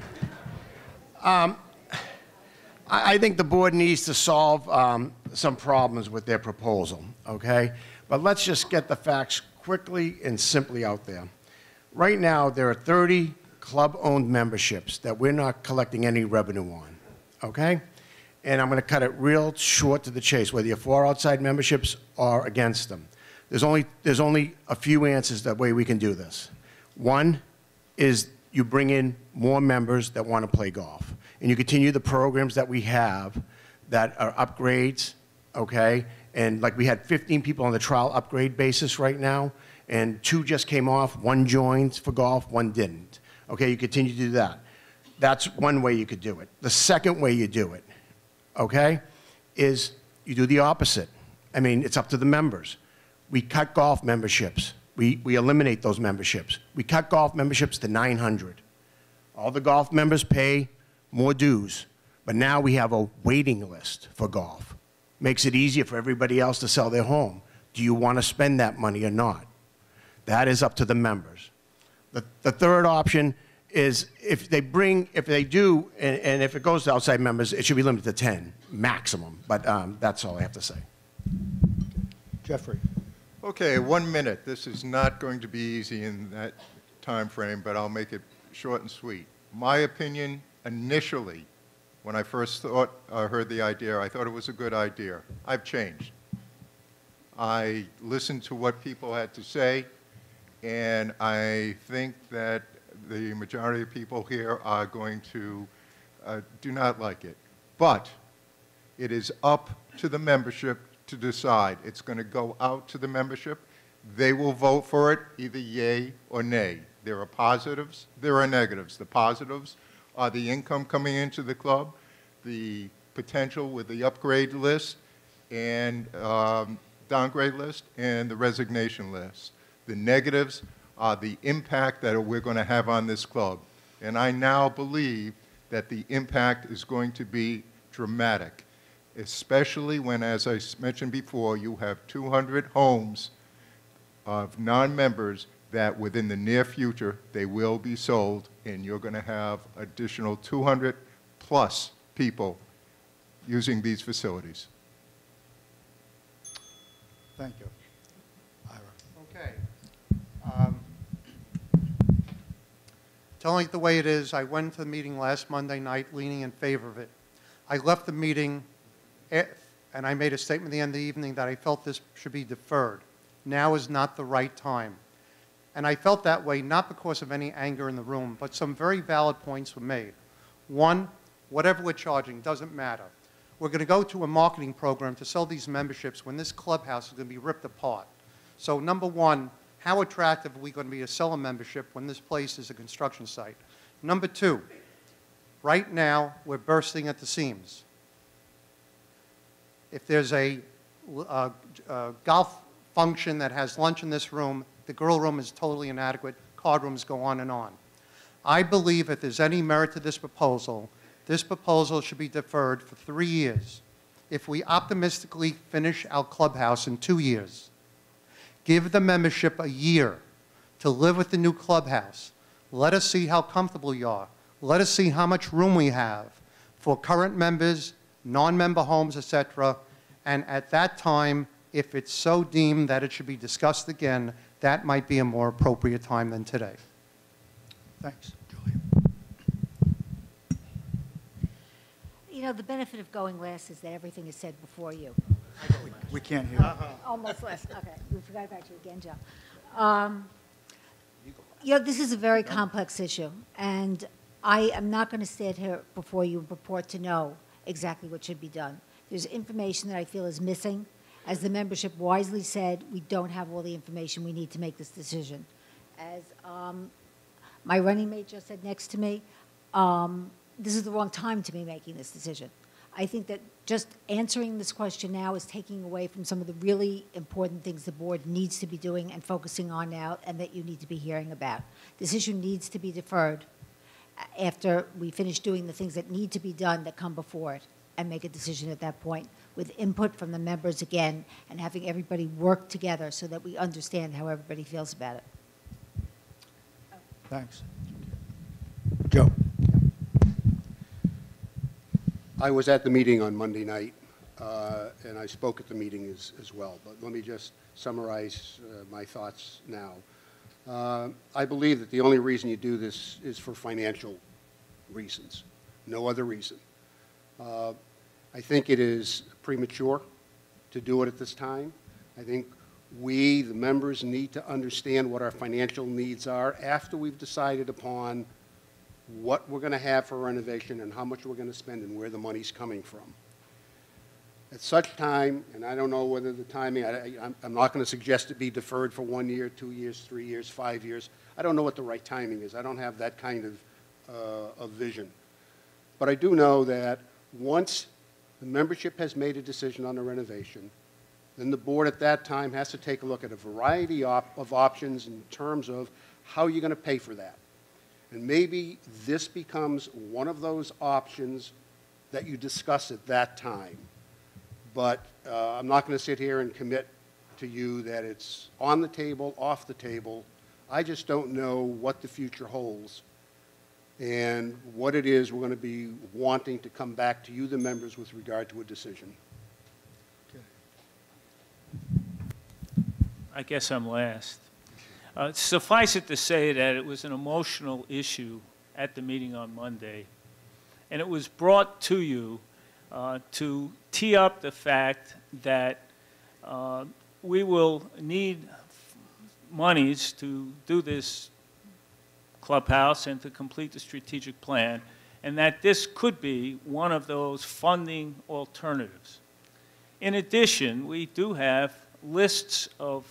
I think the board needs to solve some problems with their proposal, okay? But let's just get the facts quickly and simply out there. Right now, there are 30 club-owned memberships that we're not collecting any revenue on, okay? And I'm going to cut it real short to the chase, whether you're for outside memberships or against them. There's only a few answers that way we can do this. One is you bring in more members that want to play golf, and you continue the programs that we have that are upgrades, okay? And like we had 15 people on the trial upgrade basis right now, and 2 just came off, 1 joined for golf, 1 didn't. Okay, you continue to do that. That's one way you could do it. The second way you do it, okay, is you do the opposite. I mean, it's up to the members. We cut golf memberships. We eliminate those memberships. We cut golf memberships to 900. All the golf members pay more dues, but now we have a waiting list for golf. Makes it easier for everybody else to sell their home. Do you want to spend that money or not? That is up to the members. The third option is if they do, and if it goes to outside members, it should be limited to 10 maximum. But that's all I have to say. Jeffrey. Okay, 1 minute. This is not going to be easy in that time frame, but I'll make it short and sweet. My opinion, initially, when I first heard the idea, I thought it was a good idea. I've changed. I listened to what people had to say, and I think that the majority of people here are going to do not like it. But it is up to the membership to decide. It's going to go out to the membership. They will vote for it, either yay or nay. There are positives, there are negatives. The positives are the income coming into the club, the potential with the upgrade list and downgrade list, and the resignation list. The negatives are the impact that we're going to have on this club. And I now believe that the impact is going to be dramatic, especially when, as I mentioned before, you have 200 homes of non-members that within the near future, they will be sold, and you're going to have additional 200 plus people using these facilities. Thank you. Ira. Okay. Telling it the way it is, I went to the meeting last Monday night leaning in favor of it. I left the meeting and I made a statement at the end of the evening that I felt this should be deferred. Now is not the right time. And I felt that way not because of any anger in the room, but some very valid points were made. One, whatever we're charging doesn't matter. We're going to go to a marketing program to sell these memberships when this clubhouse is going to be ripped apart. So number one, how attractive are we going to be to sell a membership when this place is a construction site? Number two, right now we're bursting at the seams. If there's a golf function that has lunch in this room, the girl room is totally inadequate, card rooms go on and on. I believe if there's any merit to this proposal should be deferred for 3 years. If we optimistically finish our clubhouse in 2 years, give the membership a year to live with the new clubhouse. Let us see how comfortable you are. Let us see how much room we have for current members, non-member homes, etc. And at that time, if it's so deemed that it should be discussed again, that might be a more appropriate time than today. Thanks. Julia. You know, the benefit of going last is that everything is said before you. We can't hear you. Almost last. Okay, we forgot about you again, Joe. You know, this is a very complex issue, and I am not going to stand here before you and purport to know exactly what should be done. There's information that I feel is missing. As the membership wisely said, we don't have all the information we need to make this decision. As my running mate just said next to me, this is the wrong time to be making this decision. I think that just answering this question now is taking away from some of the really important things the board needs to be doing and focusing on now and that you need to be hearing about. This issue needs to be deferred after we finish doing the things that need to be done that come before it and make a decision at that point with input from the members again and having everybody work together so that we understand how everybody feels about it. Thanks. Joe. I was at the meeting on Monday night, and I spoke at the meeting as well. But let me just summarize my thoughts now. I believe that the only reason you do this is for financial reasons, no other reason. I think it is premature to do it at this time. I think we, the members, need to understand what our financial needs are after we've decided upon what we're going to have for renovation and how much we're going to spend and where the money's coming from. At such time, and I don't know whether the timing, I'm not going to suggest it be deferred for 1 year, 2 years, 3 years, 5 years. I don't know what the right timing is. I don't have that kind of vision. But I do know that once the membership has made a decision on the renovation, then the board at that time has to take a look at a variety of options in terms of how you're going to pay for that. And maybe this becomes one of those options that you discuss at that time. But I'm not going to sit here and commit to you that it's on the table, off the table. I just don't know what the future holds and what it is we're going to be wanting to come back to you, the members, with regard to a decision. Okay. I guess I'm last. Suffice it to say that it was an emotional issue at the meeting on Monday, and it was brought to you to tee up the fact that we will need monies to do this clubhouse and to complete the strategic plan, and that this could be one of those funding alternatives. In addition, we do have lists of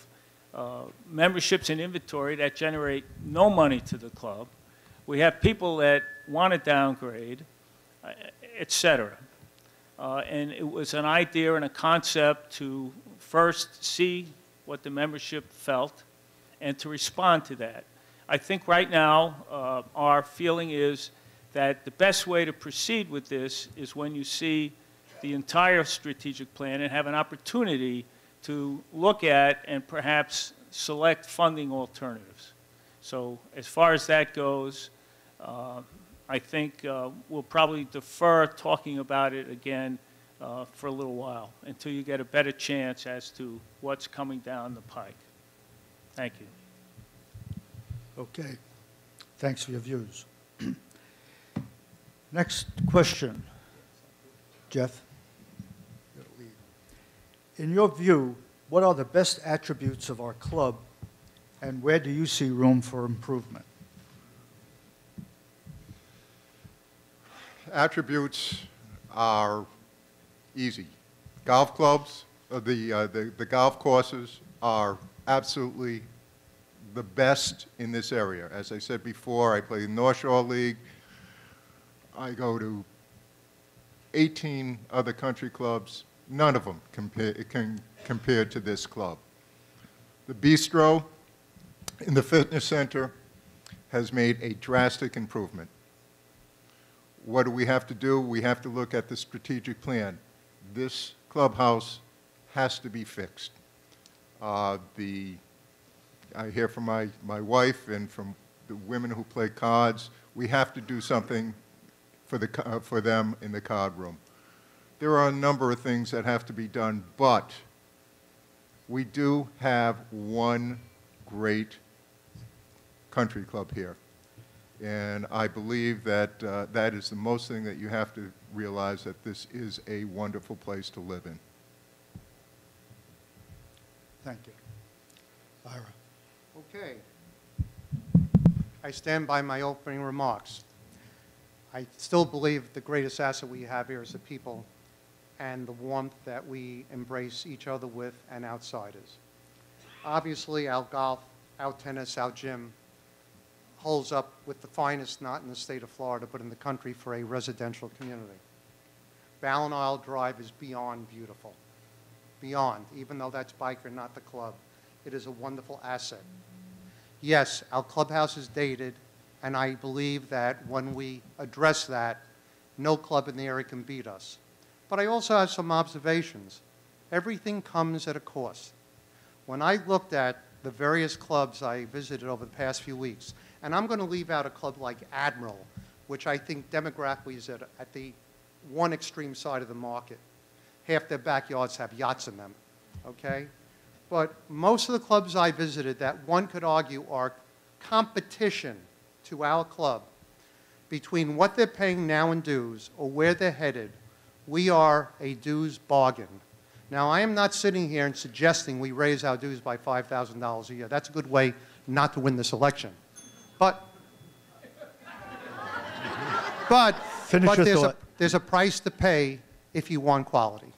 memberships and inventory that generate no money to the club. We have people that want to downgrade, et cetera. And it was an idea and a concept to first see what the membership felt and to respond to that. I think right now our feeling is that the best way to proceed with this is when you see the entire strategic plan and have an opportunity to look at and perhaps select funding alternatives. So as far as that goes, I think we'll probably defer talking about it again for a little while until you get a better chance as to what's coming down the pike. Thank you. Okay. Thanks for your views. Next question. Jeff? In your view, what are the best attributes of our club, and where do you see room for improvement? Attributes are easy. Golf clubs, the golf courses are absolutely the best in this area. As I said before, I play in North Shore League. I go to 18 other country clubs. None of them compare to this club. The bistro in the fitness center has made a drastic improvement. What do we have to do? We have to look at the strategic plan. This clubhouse has to be fixed. I hear from my wife and from the women who play cards, we have to do something for them in the card room. There are a number of things that have to be done, but we do have one great country club here. And I believe that that is the most thing that you have to realize, that this is a wonderful place to live in. Thank you. Ira? Okay. I stand by my opening remarks. I still believe the greatest asset we have here is the people and the warmth that we embrace each other with and outsiders. Obviously, our golf, our tennis, our gym holds up with the finest, not in the state of Florida, but in the country for a residential community. BallenIsles Drive is beyond beautiful. Beyond, even though that's biker, not the club. It is a wonderful asset. Yes, our clubhouse is dated, and I believe that when we address that, no club in the area can beat us. But I also have some observations. Everything comes at a cost. When I looked at the various clubs I visited over the past few weeks, and I'm going to leave out a club like Admiral, which I think demographically is at the one extreme side of the market. Half their backyards have yachts in them, okay? But most of the clubs I visited that one could argue are competition to our club, between what they're paying now in dues or where they're headed, we are a dues bargain. Now, I am not sitting here and suggesting we raise our dues by $5,000 a year. That's a good way not to win this election. But there's a price to pay if you want quality.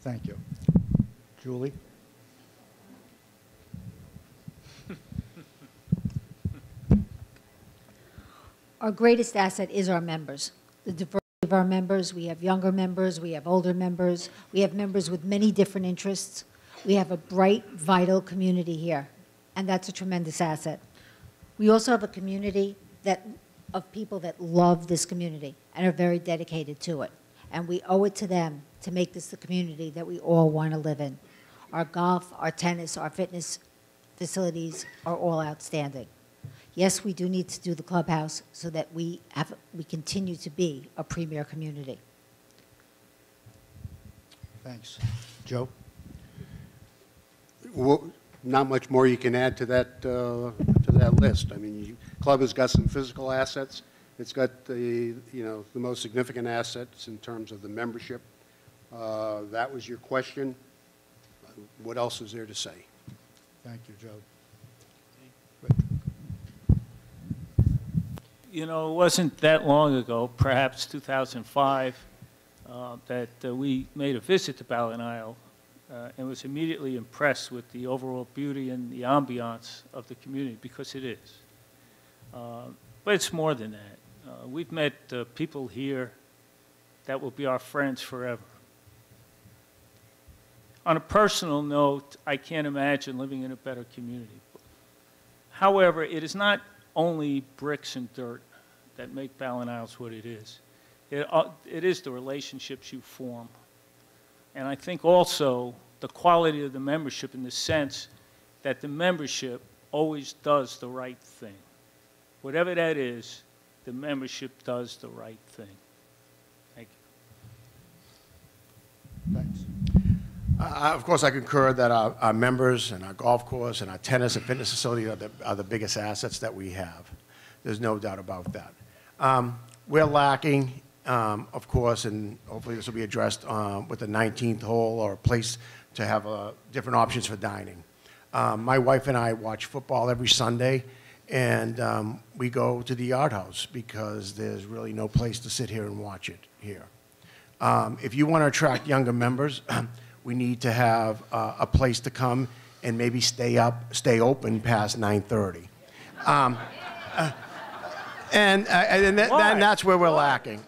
Thank you. Julie? Our greatest asset is our members. The diversity of our members. We have younger members. We have older members. We have members with many different interests. We have a bright, vital community here, and that's a tremendous asset. We also have a community of people that love this community and are very dedicated to it, and we owe it to them to make this the community that we all want to live in. Our golf, our tennis, our fitness facilities are all outstanding. Yes, we do need to do the clubhouse so that we continue to be a premier community. Thanks. Joe? not much more you can add to that list. I mean, club has got some physical assets. It's got the most significant assets in terms of the membership. That was your question. What else is there to say? Thank you, Joe. You know, it wasn't that long ago, perhaps 2005, that we made a visit to BallenIsles and was immediately impressed with the overall beauty and the ambiance of the community, because it is. But it's more than that. We've met people here that will be our friends forever. On a personal note, I can't imagine living in a better community. However, it is not only bricks and dirt that make BallenIsles what it is. It is the relationships you form. And I think also the quality of the membership, in the sense that the membership always does the right thing. Whatever that is, the membership does the right thing. Thank you. Thanks. Of course, I concur that our members and our golf course and our tennis and fitness facility are the biggest assets that we have. There's no doubt about that. We're lacking, of course, and hopefully this will be addressed with the 19th hole, or a place to have different options for dining. My wife and I watch football every Sunday, and we go to the Yard House because there's really no place to sit here and watch it here. If you want to attract younger members, we need to have a place to come and maybe stay open past 9:30. And that's where we're lacking.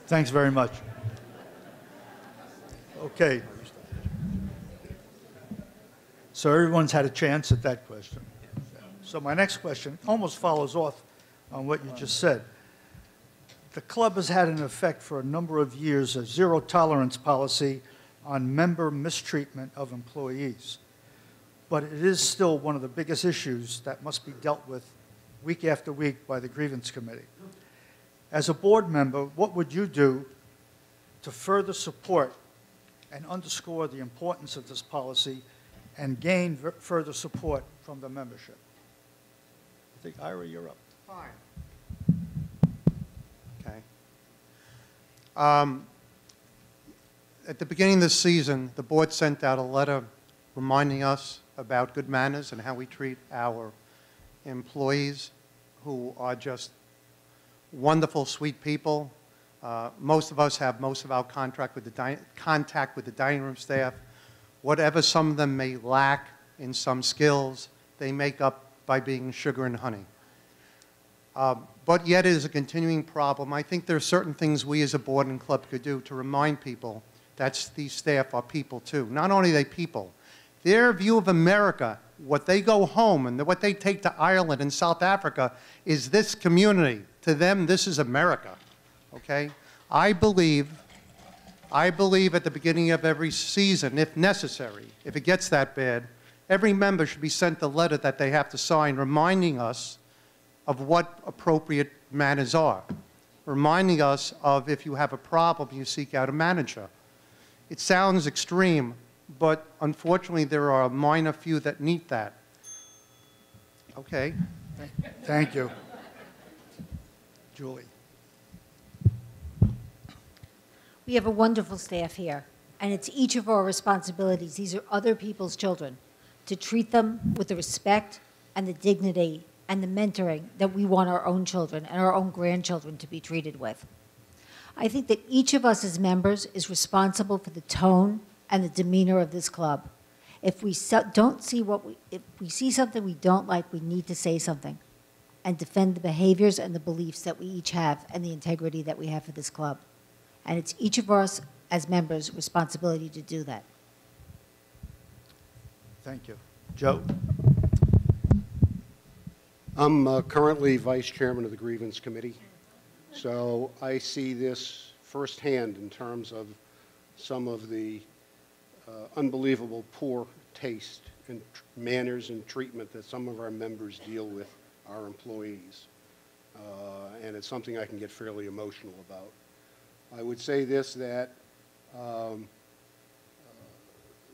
Thanks very much. Okay. So everyone's had a chance at that question. So my next question almost follows off on what you just said. The club has had in effect for a number of years a zero-tolerance policy on member mistreatment of employees. But it is still one of the biggest issues that must be dealt with week after week by the grievance committee. As a board member, what would you do to further support and underscore the importance of this policy and gain further support from the membership? I think, Ira, you're up. Fine. Okay. At the beginning of the season, the board sent out a letter reminding us about good manners and how we treat our employees, who are just wonderful, sweet people. Most of us have most of our contact with the dining room staff. Whatever some of them may lack in some skills, they make up by being sugar and honey. But yet it is a continuing problem. I think there are certain things we as a board and club could do to remind people that these staff are people too. Not only are they people, their view of America, what they go home and what they take to Ireland and South Africa, is this community. To them, this is America, okay? I believe at the beginning of every season, if necessary, if it gets that bad, every member should be sent a letter that they have to sign reminding us of what appropriate manners are, reminding us of if you have a problem, you seek out a manager. It sounds extreme, but unfortunately there are a minor few that need that. Okay. Thank you. Julie. We have a wonderful staff here, and it's each of our responsibilities. These are other people's children, to treat them with the respect and the dignity and the mentoring that we want our own children and our own grandchildren to be treated with. I think that each of us as members is responsible for the tone and the demeanor of this club. If we if we see something we don't like, we need to say something and defend the behaviors and the beliefs that we each have and the integrity that we have for this club. And it's each of us as members' responsibility to do that. Thank you. Joe? I'm currently vice chairman of the grievance committee, so I see this firsthand in terms of some of the unbelievable poor taste and manners and treatment that some of our members deal with our employees. And it's something I can get fairly emotional about. I would say this, that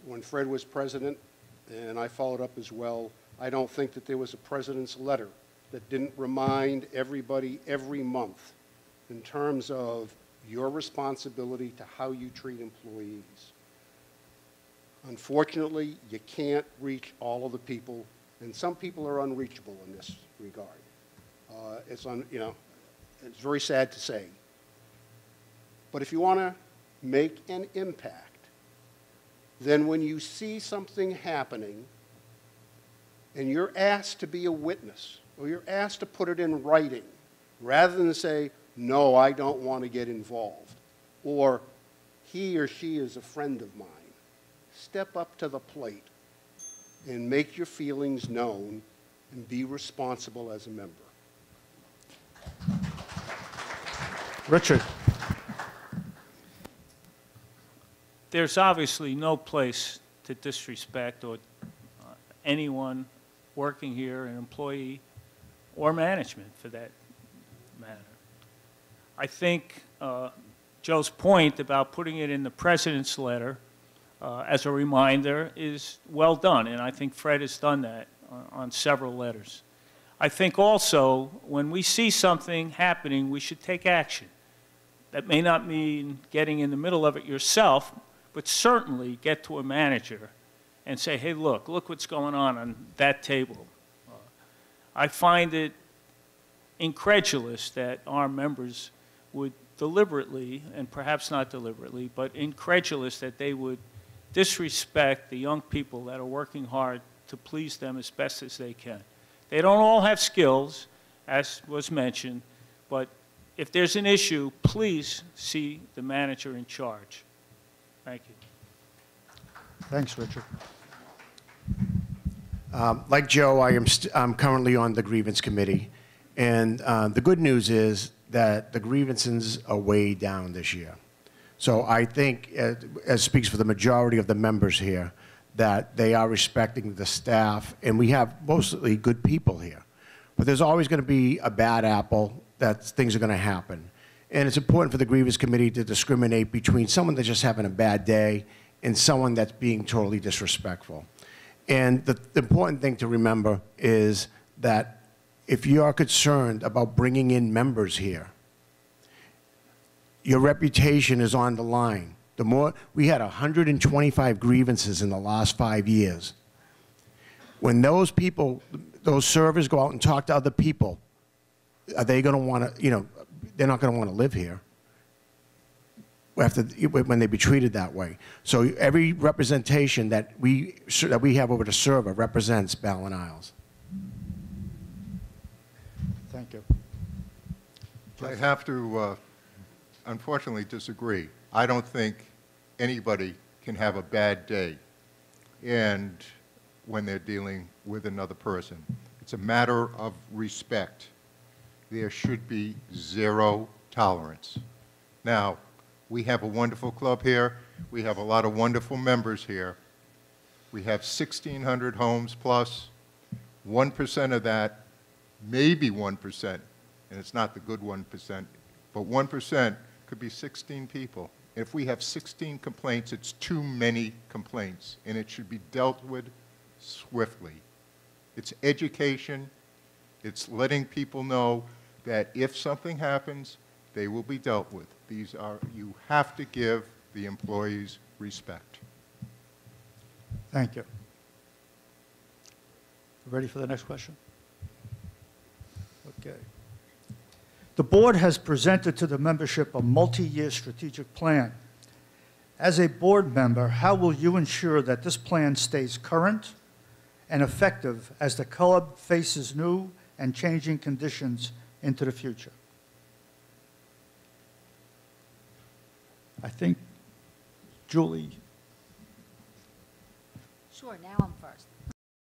when Fred was president, and I followed up as well, I don't think that there was a president's letter that didn't remind everybody every month in terms of your responsibility to how you treat employees. Unfortunately, you can't reach all of the people, and some people are unreachable in this regard. It's very sad to say. But if you want to make an impact, then when you see something happening and you're asked to be a witness or you're asked to put it in writing, rather than say, no, I don't want to get involved, or he or she is a friend of mine, step up to the plate and make your feelings known and be responsible as a member. Richard. There's obviously no place to disrespect or anyone working here, an employee or management for that matter. I think Joe's point about putting it in the president's letter as a reminder is well done, and I think Fred has done that on several letters. I think also when we see something happening, we should take action. That may not mean getting in the middle of it yourself, but certainly get to a manager and say, hey, look what's going on that table. I find it incredulous that our members would deliberately, and perhaps not deliberately, but incredulous that they would disrespect the young people that are working hard to please them as best as they can. They don't all have skills, as was mentioned, but if there's an issue, please see the manager in charge. Thank you. Thanks, Richard. Like Joe, I'm currently on the grievance committee, and the good news is that the grievances are way down this year. So I think, as speaks for the majority of the members here, that they are respecting the staff, and we have mostly good people here. But there's always going to be a bad apple that things are going to happen. And it's important for the grievance committee to discriminate between someone that's just having a bad day and someone that's being totally disrespectful. And the important thing to remember is that if you are concerned about bringing in members here, your reputation is on the line. We had 125 grievances in the last 5 years. When those people, those servers go out and talk to other people, are they going to want to, they're not going to want to live here when they be treated that way. So every representation that we have over the server represents BallenIsles. Thank you. I have to, unfortunately, disagree. I don't think anybody can have a bad day and when they're dealing with another person. It's a matter of respect. There should be zero tolerance. Now, we have a wonderful club here. We have a lot of wonderful members here. We have 1,600 homes plus. 1% of that, maybe 1%, and it's not the good 1%, but 1% could be 16 people. If we have 16 complaints, it's too many complaints, and it should be dealt with swiftly. It's education. It's letting people know that if something happens, they will be dealt with. You have to give the employees respect. Thank you. Ready for the next question? Okay. The board has presented to the membership a multi-year strategic plan. As a board member, how will you ensure that this plan stays current and effective as the club faces new and changing conditions into the future? I think Julie. Sure, now I'm first.